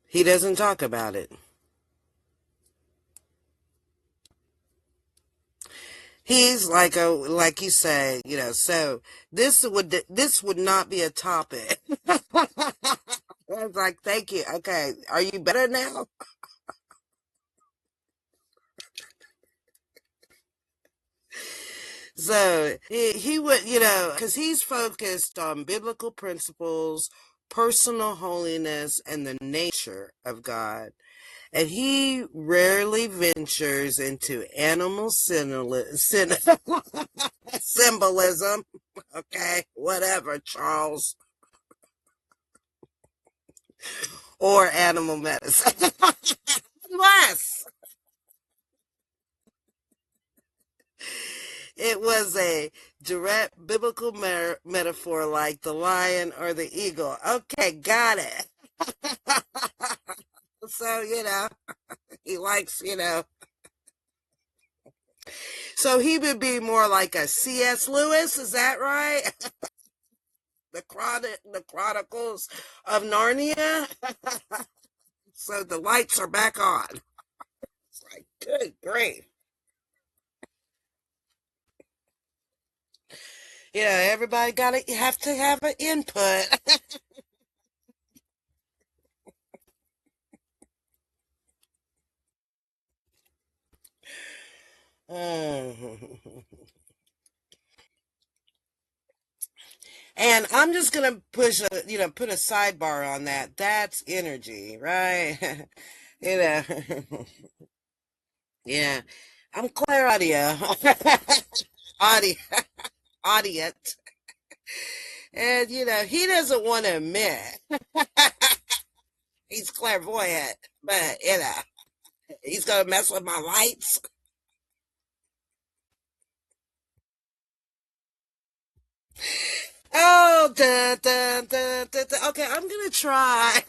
He doesn't talk about it. He's like you say, so this would not be a topic. I was like, thank you. Okay, are you better now? So he would, because he's focused on biblical principles, personal holiness, and the nature of God. And he rarely ventures into animal symbolism. Okay, whatever, Charles, or animal medicine. Unless it was a direct biblical metaphor like the lion or the eagle. Okay, got it. So, he likes, so he would be more like a C.S. Lewis, is that right? The Chronicles of Narnia. So the lights are back on. It's like, good grief. Everybody gotta have to have an input. And I'm just gonna put a sidebar on that. That's energy, right? you know, yeah. I'm Claire Audio, audio, audience, and he doesn't want to admit he's clairvoyant, but he's gonna mess with my lights. Oh, dun, dun, dun, dun, dun. Okay, I'm gonna try.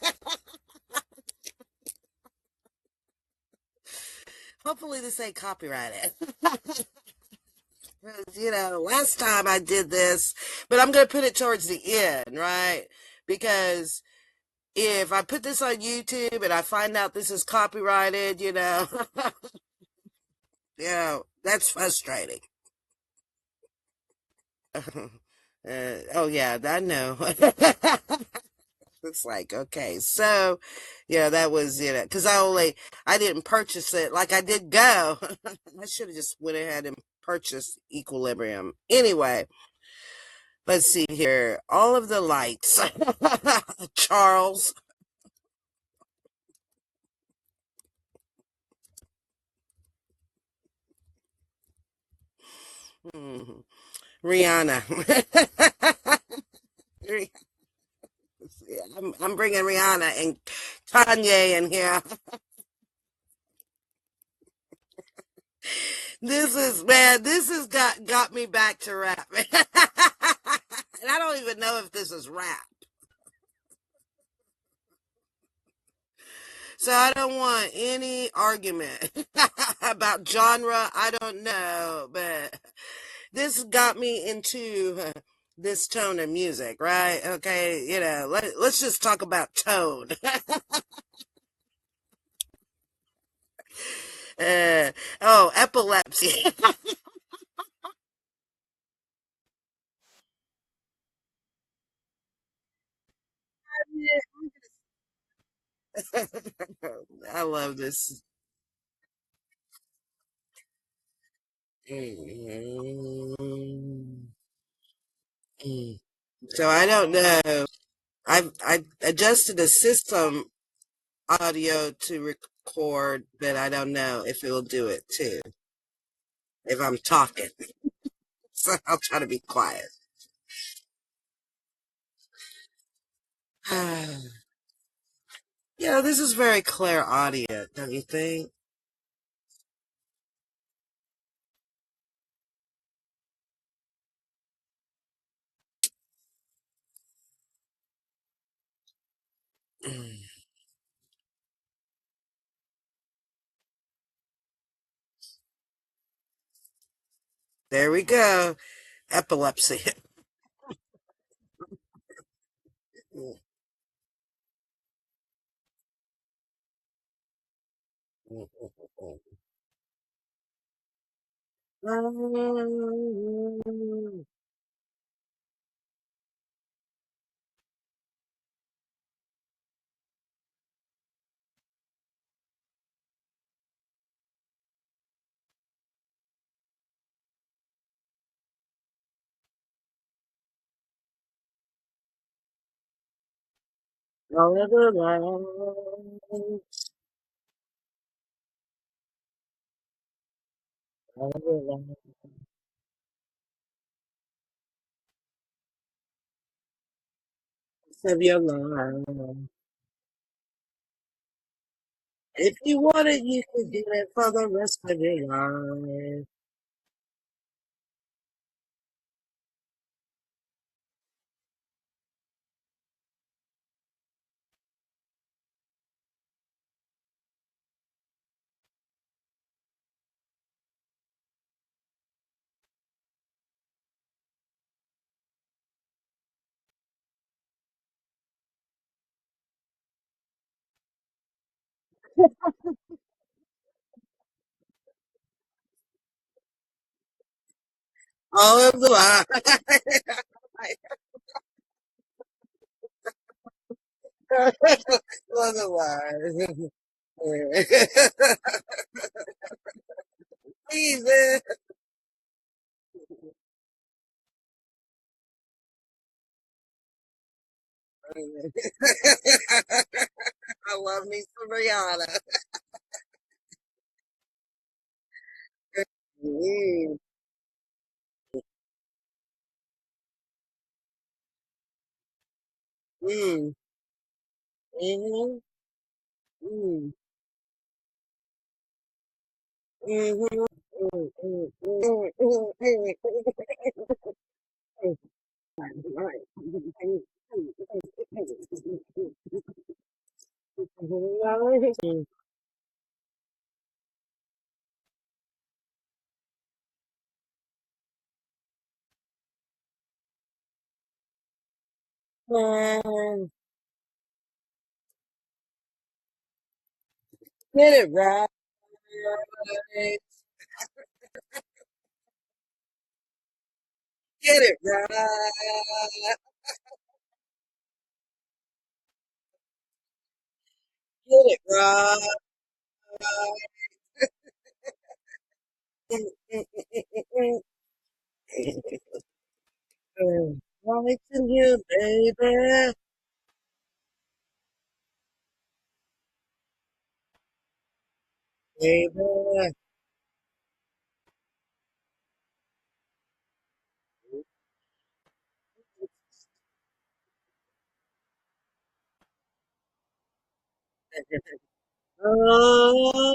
Hopefully, this ain't copyrighted. Last time I did this, but I'm gonna put it towards the end, right? Because if I put this on YouTube and I find out this is copyrighted, that's frustrating. Oh yeah, I know. It's like, okay, so yeah, that was, because I didn't purchase it like I did Go. I should have just went ahead and purchased Equilibrium. Anyway, let's see here. All of the lights. Charles. Mhm. Rihanna. I'm bringing Rihanna and Kanye in here. This has got me back to rap. And I don't even know if this is rap. So I don't want any argument about genre. I don't know, but this got me into this tone of music, right? Okay, let's just talk about tone. Oh, epilepsy. I love this. Mm. So I don't know. I adjusted the system audio to record, but I don't know if it will do it too if I'm talking. So I'll try to be quiet. This is very clear audio, don't you think? There we go. Epilepsy. All of the lights, all of the lights of your life. If you want it, you can do it for the rest of your life. All of the lights. All of the lights. Please, man. I love me some Rihanna. Mm, mm, mhm, mm, mhm, mm, mm, mm, mm, mm. Man, get it right. Get it right. Get it right. Right in here, baby. Baby. Oh,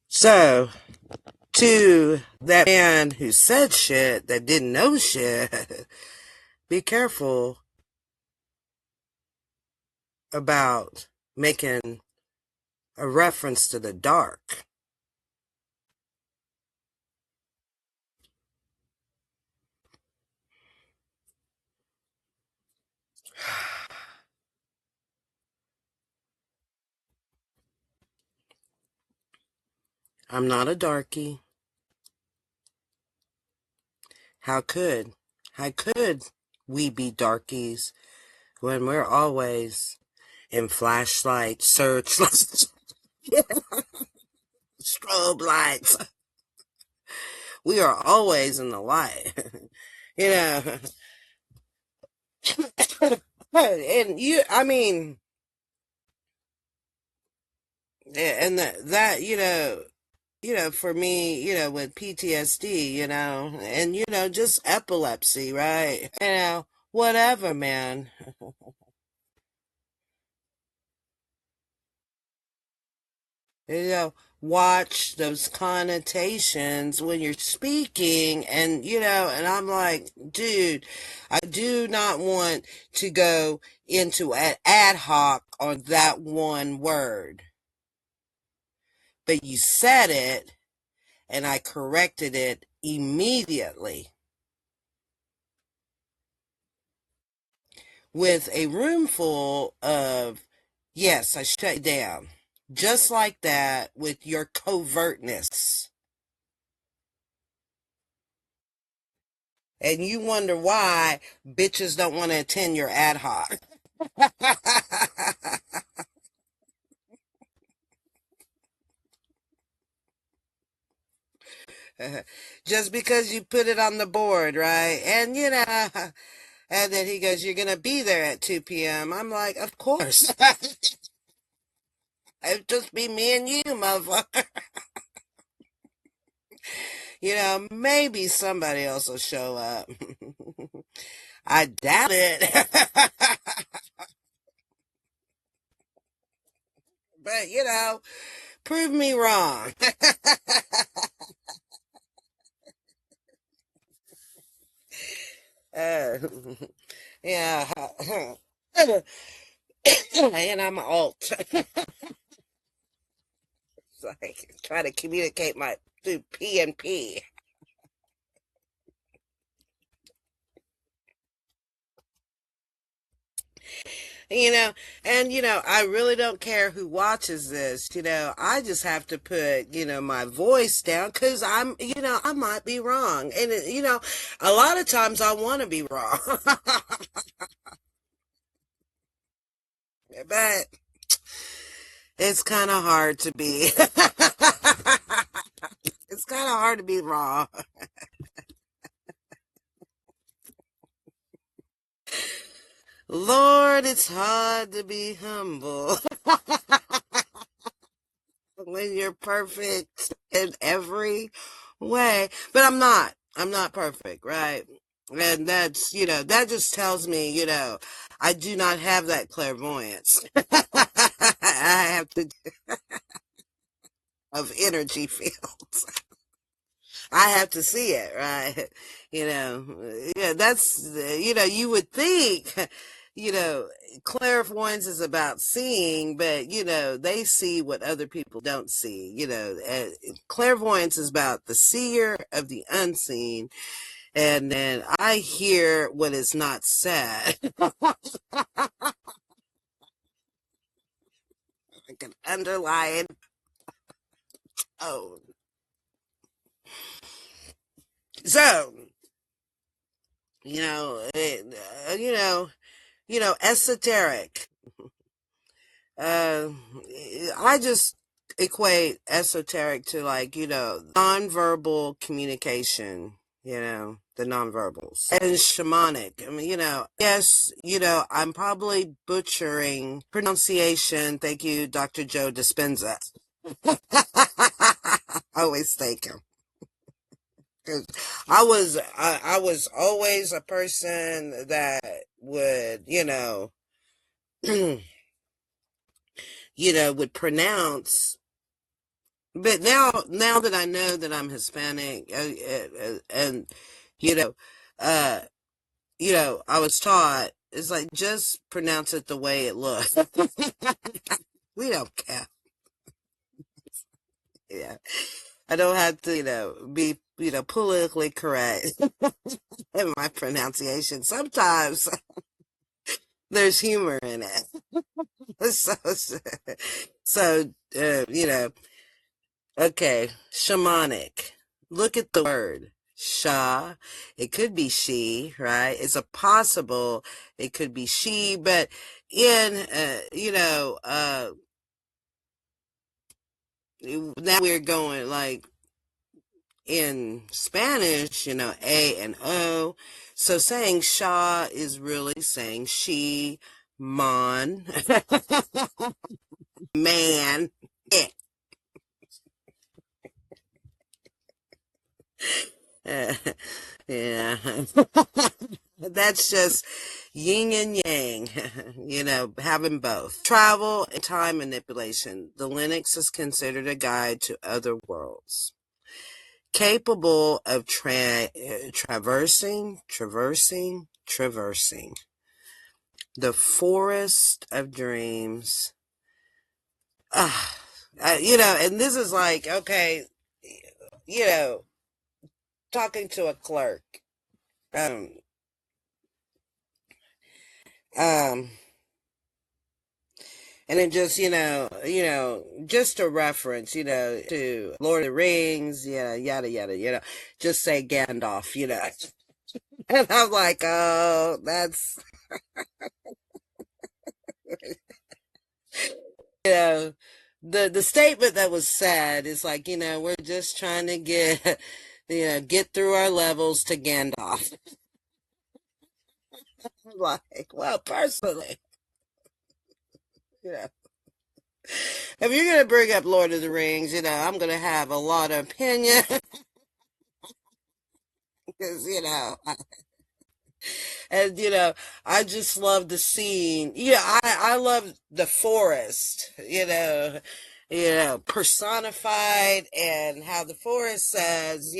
so, to that man who said shit that didn't know shit, be careful about making a reference to the dark. I'm not a darky. How could? How could we be darkies when we're always in flashlights, searchlights, strobe lights? We are always in the light. you know, and I mean, and that, for me, with PTSD, and, just epilepsy, right? Whatever, man. You know, watch those connotations when you're speaking, and I'm like, dude, I do not want to go into an ad hoc on that one word. But you said it, and I corrected it immediately. with a room full of, yes, I shut you down. Just like that with your covertness. And you wonder why bitches don't want to attend your ad hoc. Just because you put it on the board, right? And and then he goes, "You're gonna be there at 2 p.m." I'm like, "Of course." It'd just be me and you, motherfucker. Maybe somebody else will show up. I doubt it. But, prove me wrong. uh, yeah. And I'm alt. It's like trying to communicate my through P and P. You know, and I really don't care who watches this. I just have to put, my voice down because I might be wrong. And, a lot of times I want to be wrong. But it's kind of hard to be. It's kind of hard to be wrong. Lord, it's hard to be humble when you're perfect in every way. But I'm not. I'm not perfect, right? And that just tells me, I do not have that clairvoyance. I have to of energy fields. I have to see it, right? Yeah, that's, you would think, you know, clairvoyance is about seeing, but, they see what other people don't see. Clairvoyance is about the seer of the unseen, and then I hear what is not said. Like an underlying tone. So, you know, esoteric. Uh, I just equate esoteric to, like, nonverbal communication, the nonverbals. And shamanic. I mean, yes, I'm probably butchering pronunciation. Thank you, Dr. Joe Dispenza. Always thank him. 'Cause I was always a person that would, would pronounce. But now that I know that I'm Hispanic, and you know, uh, I was taught it's like just pronounce it the way it looks. We don't care. Yeah, I don't have to, be, politically correct in my pronunciation. Sometimes there's humor in it. So, okay, shamanic. Look at the word. Sha. It could be she, right? It's a possible, it could be she, but in, now we're going like in Spanish, A and O. So saying Sha is really saying she, mon, man, it. Uh, yeah. That's just yin and yang, having both. Travel and time manipulation. The Linux is considered a guide to other worlds. Capable of traversing the forest of dreams. And this is like, okay, you know, talking to a clerk. Um, Um, and then just, just a reference, to Lord of the Rings, yada, yada, just say Gandalf. And I'm like, oh, that's, you know, the statement that was said is like, we're just trying to get, get through our levels to Gandalf. I'm like, well, personally, you know, if you're gonna bring up Lord of the Rings, I'm gonna have a lot of opinion because, and I just love the scene. I love the forest, personified, and how the forest says,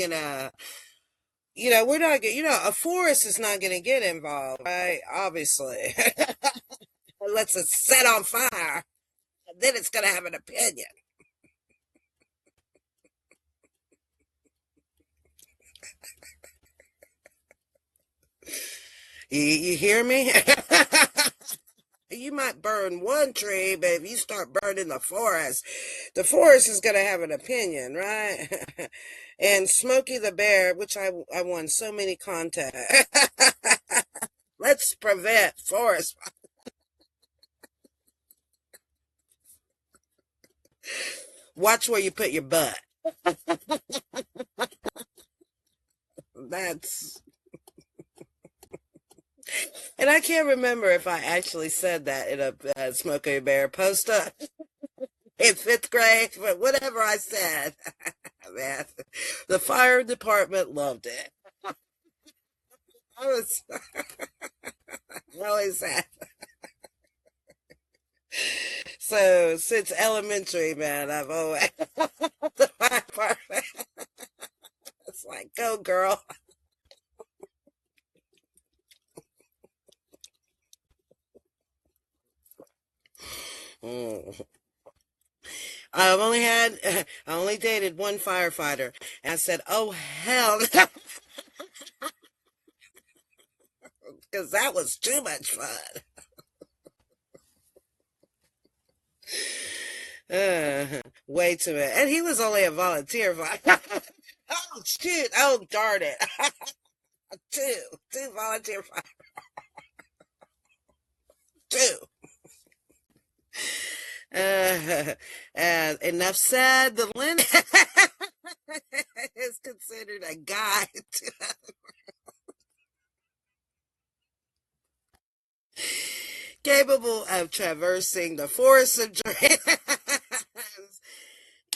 we're not get, a forest is not going to get involved, right? Obviously. Unless it's set on fire, then it's going to have an opinion. You hear me? You might burn one tree, but if you start burning the forest is going to have an opinion, right? And Smokey the Bear, which I won so many contests. Let's prevent forest. Watch where you put your butt. That's, and I can't remember if I actually said that in a Smokey Bear poster in fifth grade, but whatever I said, man, the fire department loved it. I was really sad. So since elementary, man, I've always the fire department. It's like, go girl. Mm. I only dated one firefighter, and I said, "Oh hell," because that was too much fun. Way too much, and he was only a volunteer firefighter. Oh shoot! Oh darn it! Two volunteer fire, two. And enough said. The Linux is considered a guide capable of traversing the forests of dreams.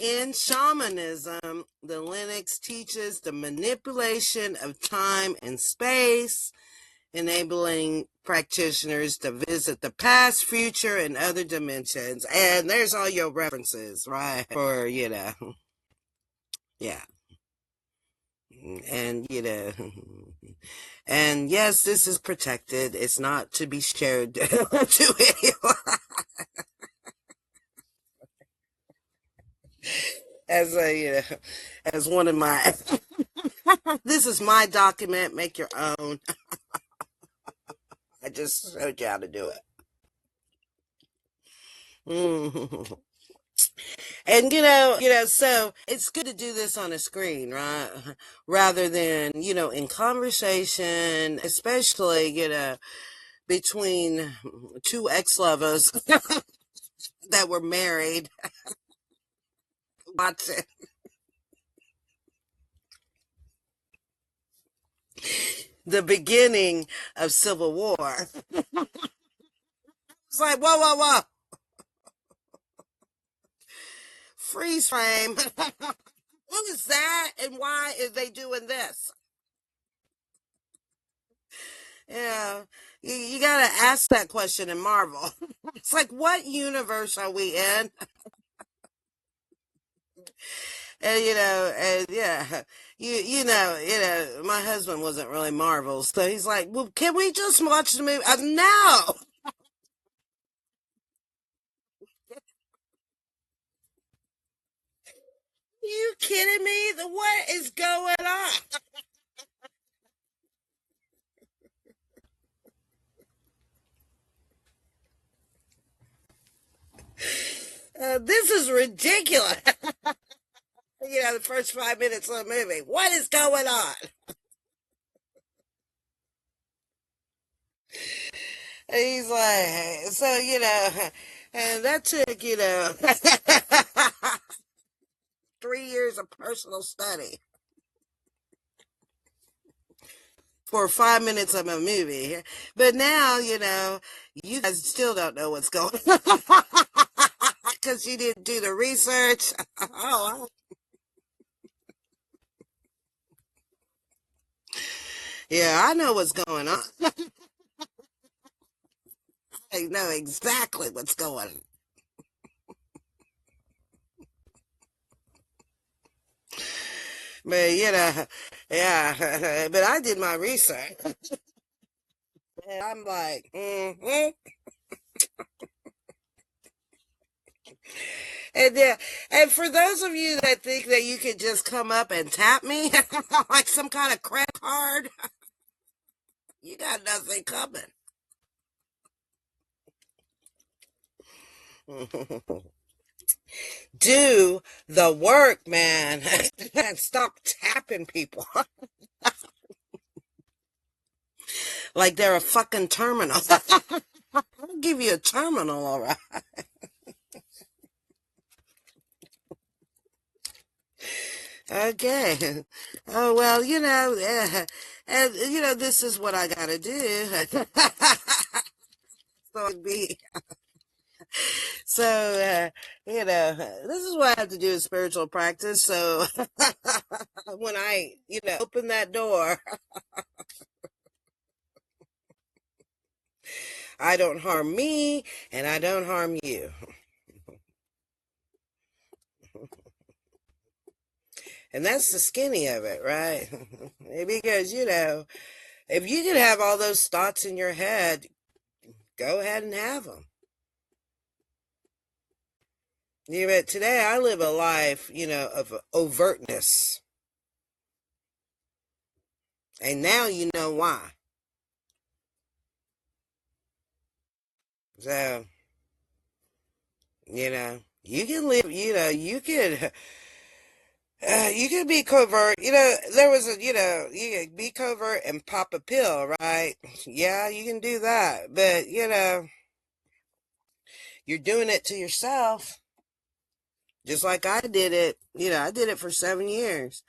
In shamanism, the Linux teaches the manipulation of time and space, enabling practitioners to visit the past, future, and other dimensions. And there's all your references, right? For, yeah. And, and yes, this is protected. It's not to be shared to anyone. As a, as one of my, this is my document, make your own. I just showed you how to do it. Mhm. And so it's good to do this on a screen, right? Rather than, in conversation, especially, between two ex-lovers that were married, watching the beginning of Civil War. It's like, whoa, whoa, whoa, freeze frame. Who is that, and why is they doing this? Yeah, you got to ask that question in Marvel. It's like, what universe are we in? And and yeah, my husband wasn't really Marvel, so he's like, "Well, can we just watch the movie?" No, you kidding me? What is going on? This is ridiculous. The first 5 minutes of the movie. What is going on? And he's like, so, and that took, 3 years of personal study for 5 minutes of a movie. But now, you guys still don't know what's going on because you didn't do the research. Oh, yeah, I know what's going on. I know exactly what's going on. But, yeah, but I did my research. And I'm like, And and for those of you that think that you could just come up and tap me like some kind of credit card, you got nothing coming. Do the work, man. And stop tapping people like they're a fucking terminal. I'll give you a terminal, all right. Okay. Oh, well, and, this is what I gotta do. So be. So, this is what I have to do in spiritual practice. So when I, open that door, I don't harm me and I don't harm you. And that's the skinny of it, right? Because, if you can have all those thoughts in your head, go ahead and have them. But today I live a life, of overtness. And now you know why. So, you can live, you can be covert. There was you can be covert and pop a pill, right? Yeah, you can do that. But, you're doing it to yourself. Just like I did it. I did it for 7 years.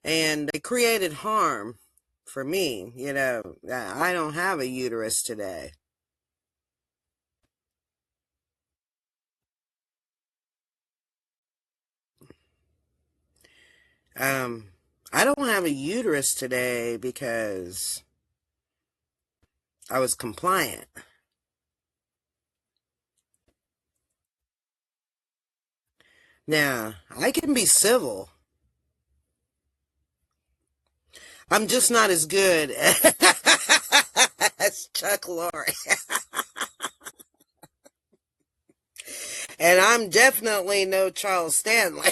And it created harm for me. I don't have a uterus today. Um, I don't have a uterus today because I was compliant. Now, I can be civil. I'm just not as good as Chuck Lorre. And I'm definitely no Charles Stanley.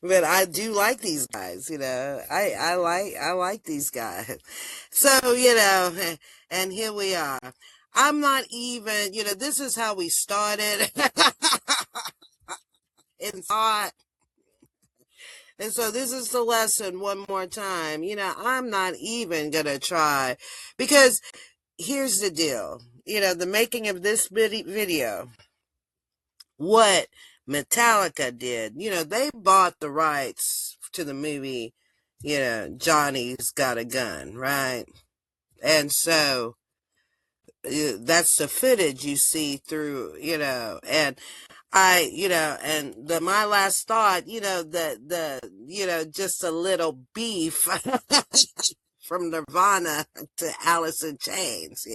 But I do like these guys, I like these guys. So, and here we are. I'm not even, this is how we started in thought. And so this is the lesson one more time. I'm not even going to try because here's the deal. The making of this video, what Metallica did, they bought the rights to the movie, Johnny's Got a Gun, right? And so that's the footage you see through, and and my last thought, just a little beef from Nirvana to Alice in Chains,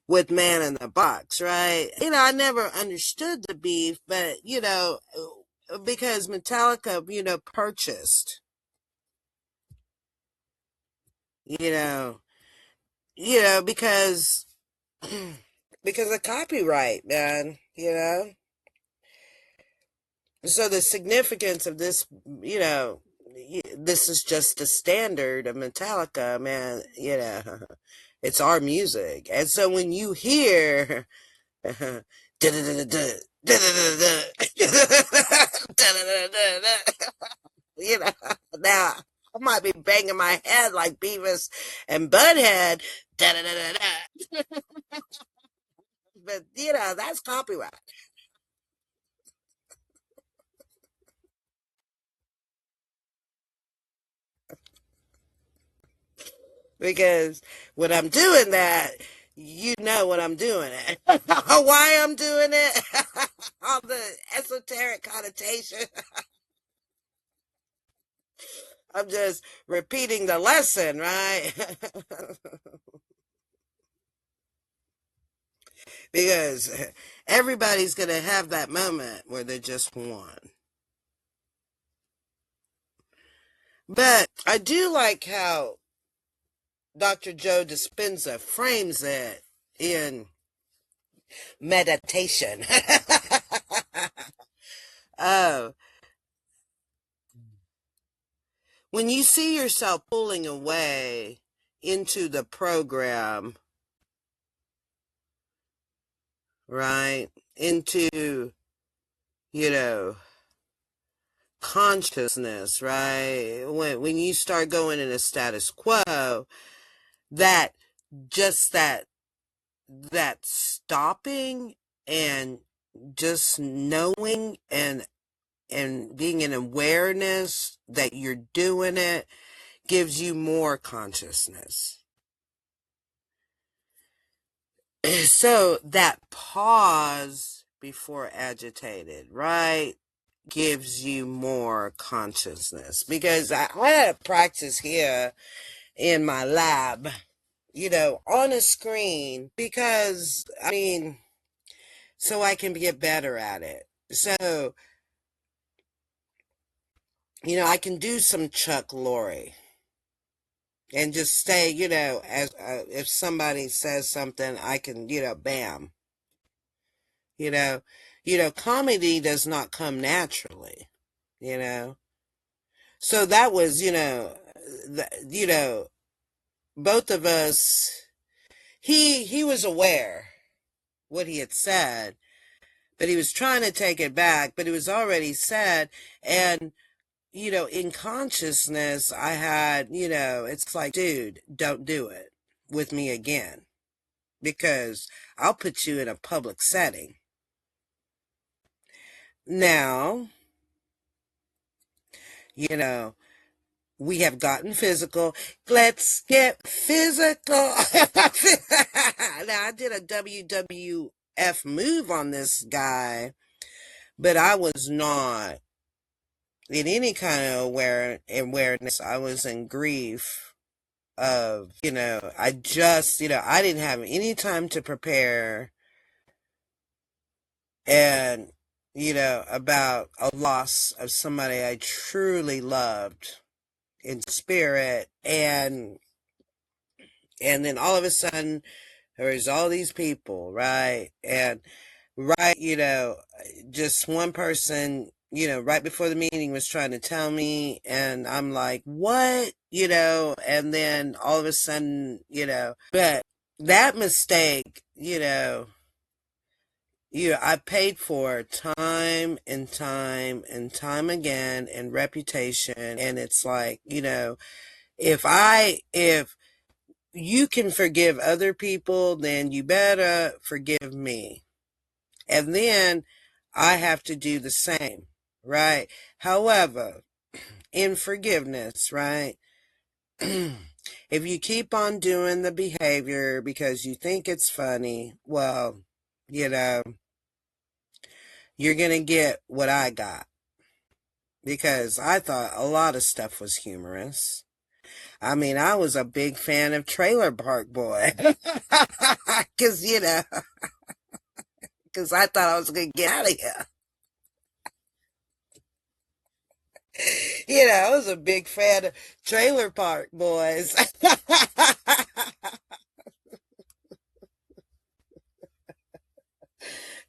with Man in the Box, right? I never understood the beef, but, because Metallica, purchased, you know, because, because of copyright, man, So the significance of this, this is just the standard of Metallica, man. It's our music. And so when you hear you know, now I might be banging my head like Beavis and Butthead, but that's copyright. Because when I'm doing that, you know what I'm doing it. Why I'm doing it. All the esoteric connotation. I'm just repeating the lesson, right? Because everybody's going to have that moment where they just won. But I do like how Dr. Joe Dispenza frames it in meditation. Oh, when you see yourself pulling away into the program, right? Into, you know, consciousness, right? When you start going in a status quo, that just that stopping and just knowing and being in awareness that you're doing it gives you more consciousness. So that pause before agitated, right, gives you more consciousness. Because I had a practice here in my lab, on a screen, because, so I can get better at it. So, I can do some Chuck Lorre and just say, as if somebody says something, I can, bam. You know, comedy does not come naturally, you know. So that was, both of us, he was aware what he had said, but he was trying to take it back, but it was already said. And, in consciousness, I had, it's like, dude, don't do it with me again, because I'll put you in a public setting. Now, we have gotten physical. Let's get physical. Now, I did a WWF move on this guy, but I was not in any kind of awareness. I was in grief of, I just, I didn't have any time to prepare. And, about a loss of somebody I truly loved in spirit. And then all of a sudden there was all these people, right? And right, just one person, right before the meeting was trying to tell me, and I'm like, what? And then all of a sudden, but that mistake, I paid for time and time and time again, and reputation. And it's like, if you can forgive other people, then you better forgive me. And then I have to do the same, right? However, in forgiveness, right? If you keep on doing the behavior because you think it's funny, well, you're going to get what I got. Because I thought a lot of stuff was humorous. I was a big fan of Trailer Park Boy. Because, because I thought I was going to get out of here. I was a big fan of Trailer Park Boys.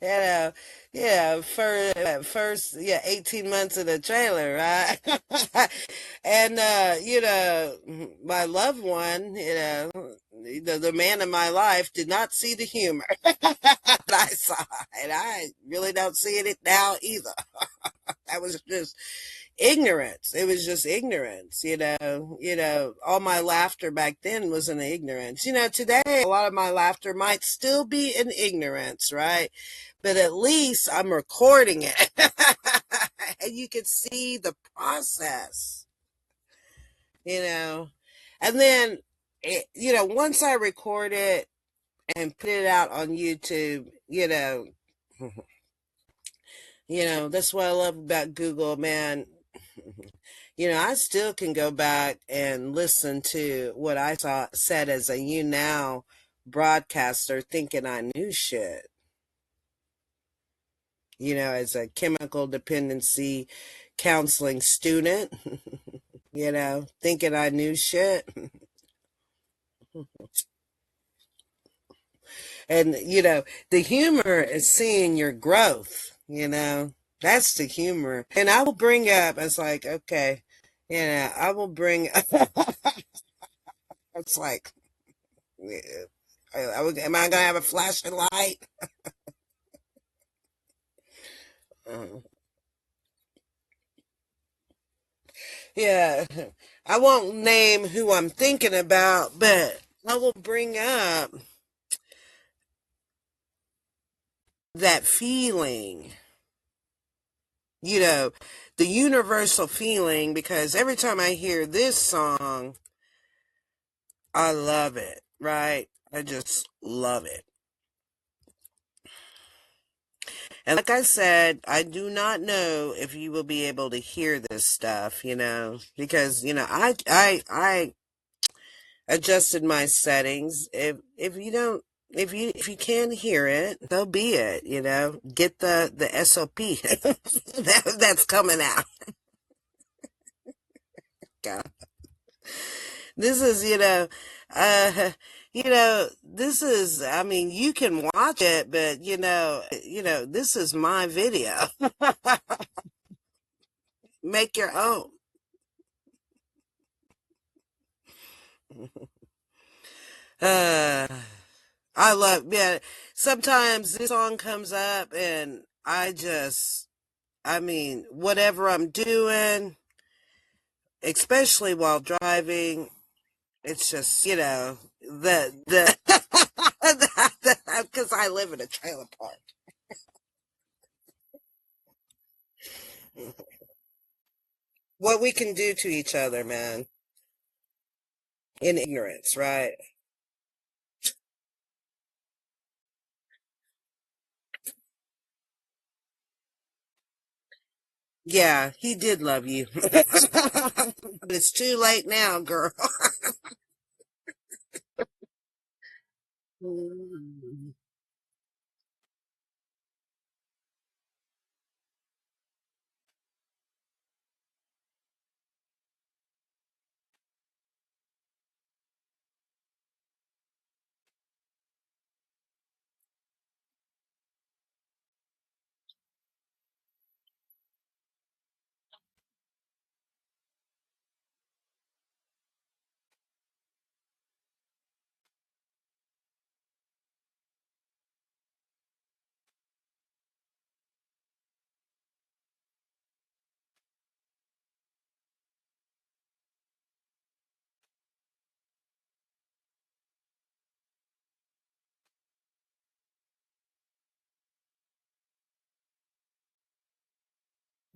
you know, yeah, first, yeah, 18 months in the trailer, right? And, my loved one, the man in my life did not see the humor that I saw. And I really don't see it now either. That was just ignorance. It was just ignorance, all my laughter back then was in ignorance. Today a lot of my laughter might still be in ignorance, right? But at least I'm recording it. And you can see the process, you know. And then once I record it and put it out on YouTube, that's what I love about Google, man. I still can go back and listen to what I said as a YouNow broadcaster thinking I knew shit. As a chemical dependency counseling student, thinking I knew shit. And, the humor is seeing your growth. That's the humor. And I will bring up, it's like, okay, I will bring, it's like, am I going to have a flashing light? Uh, yeah, I won't name who I'm thinking about, but I will bring up that feeling, you know, the universal feeling, because every time I hear this song, I love it, right? I just love it. And like I said, I do not know if you will be able to hear this stuff, because, I adjusted my settings. If you can hear it, so be it, get the SOP that's coming out. God. This is, this is, I mean, you can watch it, but this is my video. Make your own. Uh, I love, yeah. Sometimes this song comes up and I mean, whatever I'm doing, especially while driving, it's just, the, because I live in a trailer park. What we can do to each other, man, in ignorance, right? Yeah, he did love you. But it's too late now, girl.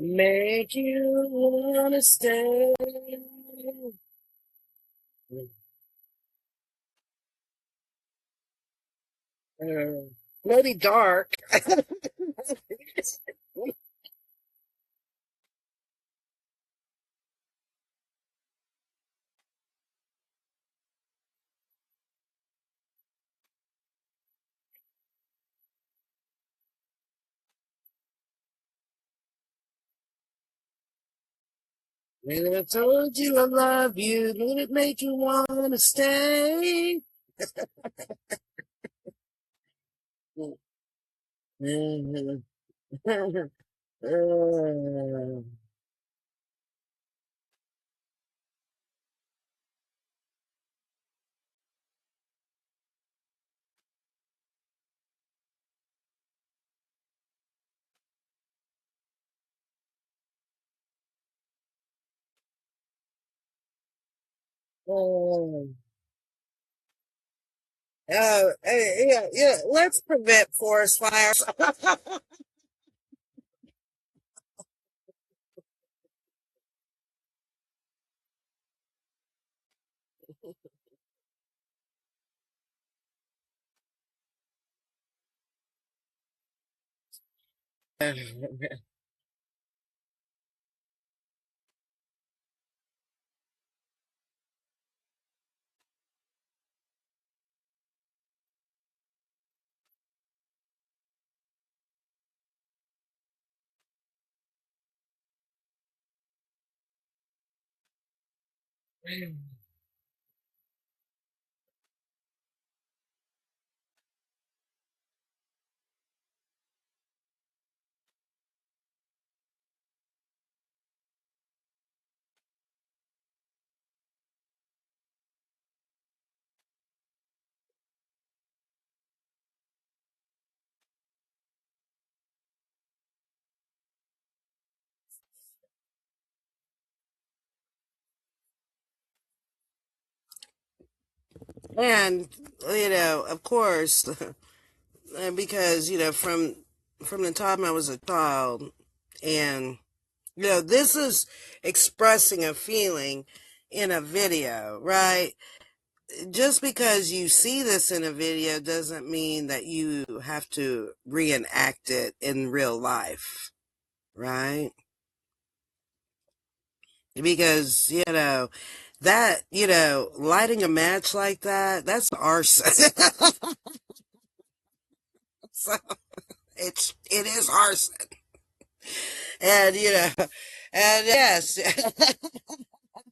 Make you wanna stay. Maybe dark. When I told you I love you, did it make you wanna stay? Mhm. Yeah, yeah. Let's prevent forest fires. And of course, because from the time I was a child, and this is expressing a feeling in a video, right? Just because you see this in a video doesn't mean that you have to reenact it in real life, right? Because that lighting a match like that's arson. So it is arson. And and yes,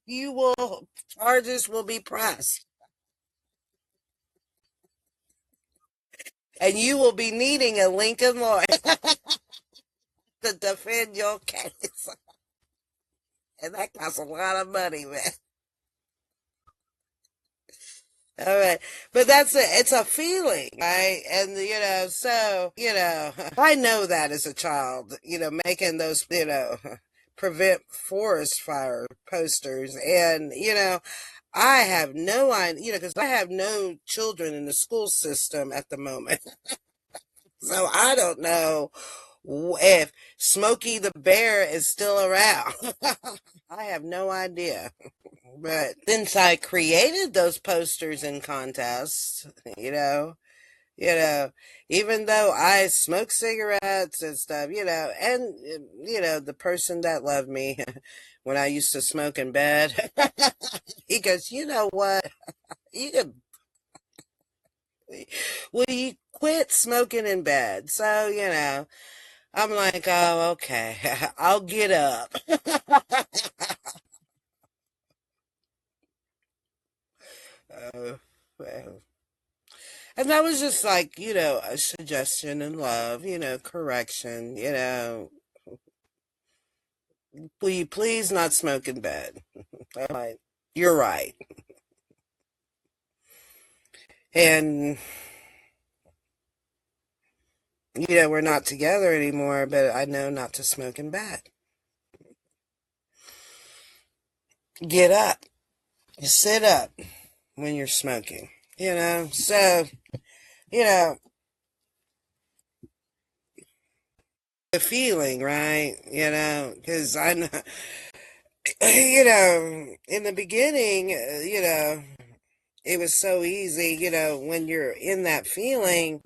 you will charges will be pressed, and you will be needing a Lincoln lawyer to defend your case, and that costs a lot of money, man. All right, but it's a feeling, right? And so I know that as a child, making those prevent forest fire posters, and I have no idea, because I have no children in the school system at the moment. So I don't know if Smokey the Bear is still around. I have no idea. But since I created those posters and contests, you know, you know, even though I smoke cigarettes and stuff, and the person that loved me when I used to smoke in bed, he goes, you know what? You could, will you quit smoking in bed? So, I'm like, oh, okay, I'll get up. Well, and that was just like, a suggestion in love, correction, will you please not smoke in bed? I'm like, you're right. And, we're not together anymore, but I know not to smoke in bed. Get up. Sit up when you're smoking, So, you know, the feeling, right? Because I know, in the beginning, it was so easy, when you're in that feeling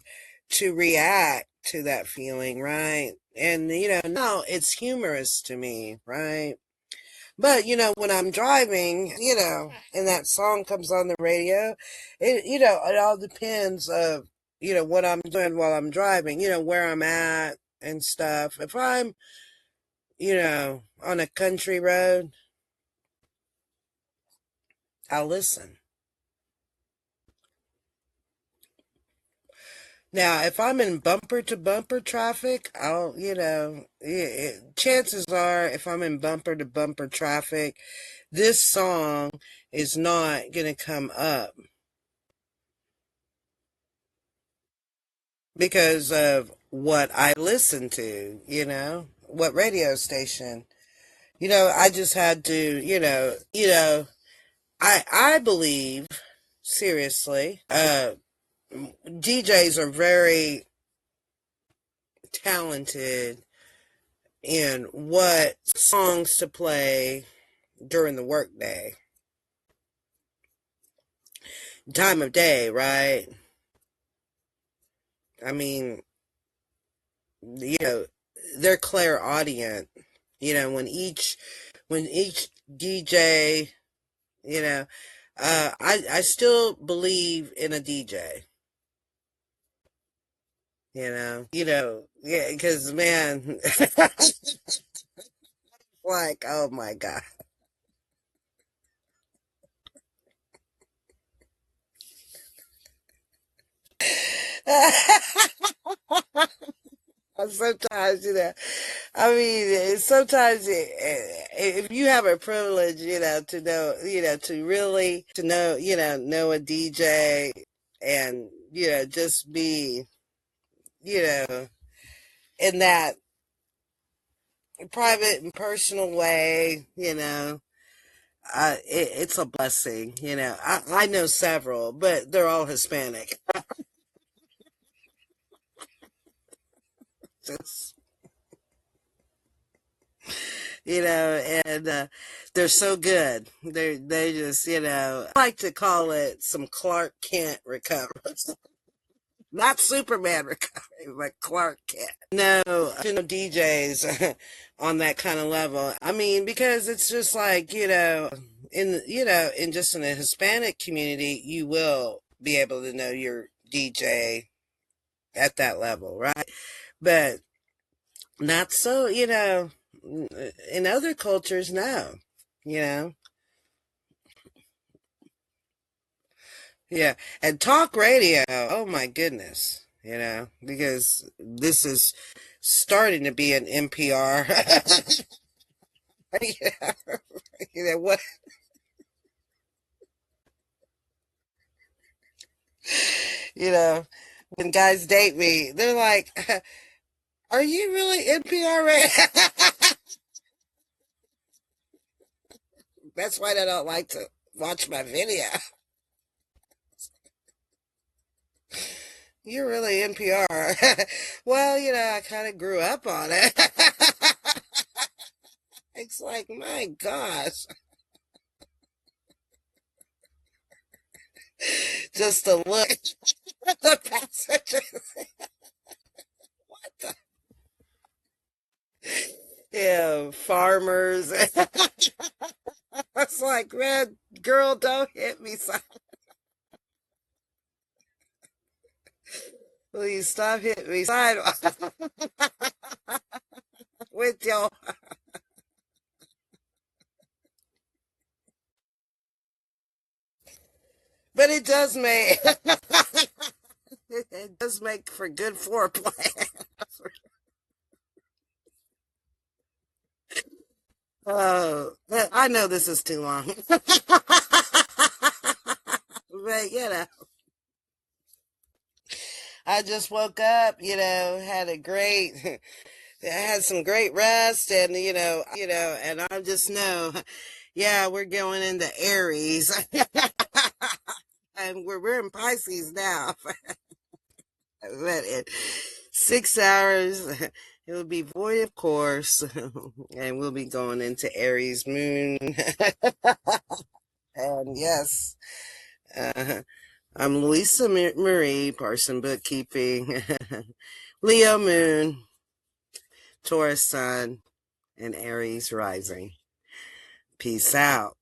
to react to that feeling, right? And, now it's humorous to me, right? But, when I'm driving, and that song comes on the radio, it all depends of, what I'm doing while I'm driving, where I'm at and stuff. If I'm, on a country road, I'll listen. Now, if I'm in bumper to bumper traffic, I'll, chances are, if I'm in bumper to bumper traffic, this song is not going to come up because of what I listen to, what radio station. I just had to, I believe seriously, DJs are very talented in what songs to play during the workday, time of day, right? I mean, you know, they're clairaudient. When each DJ, you know, I still believe in a DJ. Yeah, because man, like, oh my god. Sometimes, I mean, sometimes if you have a privilege, to know, to really to know, know a DJ and just be, you know, in that private and personal way, it's a blessing. I know several, but they're all Hispanic. Just, and they're so good. They just, I like to call it some Clark Kent recovery. Not Superman recovery, but Clark Kent. No, DJs on that kind of level. I mean, because it's just like, in just in the Hispanic community, you will be able to know your DJ at that level, right? But not so, in other cultures, no. You know, yeah. And talk radio, oh my goodness, because this is starting to be an NPR. Yeah. What, you know, when guys date me, they're like, are you really NPR radio? That's why they don't like to watch my video. You're really NPR. Well, I kind of grew up on it. It's like, my gosh. Just to look at the passages. What the? Yeah, farmers. It's like, man, girl, don't hit me. Please stop hitting me sidewalk with your. But it does make it does make for good foreplay. Oh, I know this is too long, but I just woke up. Had a great, I had some great rest, and and I just know, yeah, we're going into Aries, and we're in Pisces now. But in 6 hours, it will be void, of course, and we'll be going into Aries moon. And yes, uh, I'm Lisa Marie, Parson Bookkeeping, Leo moon, Taurus sun, and Aries rising. Peace out.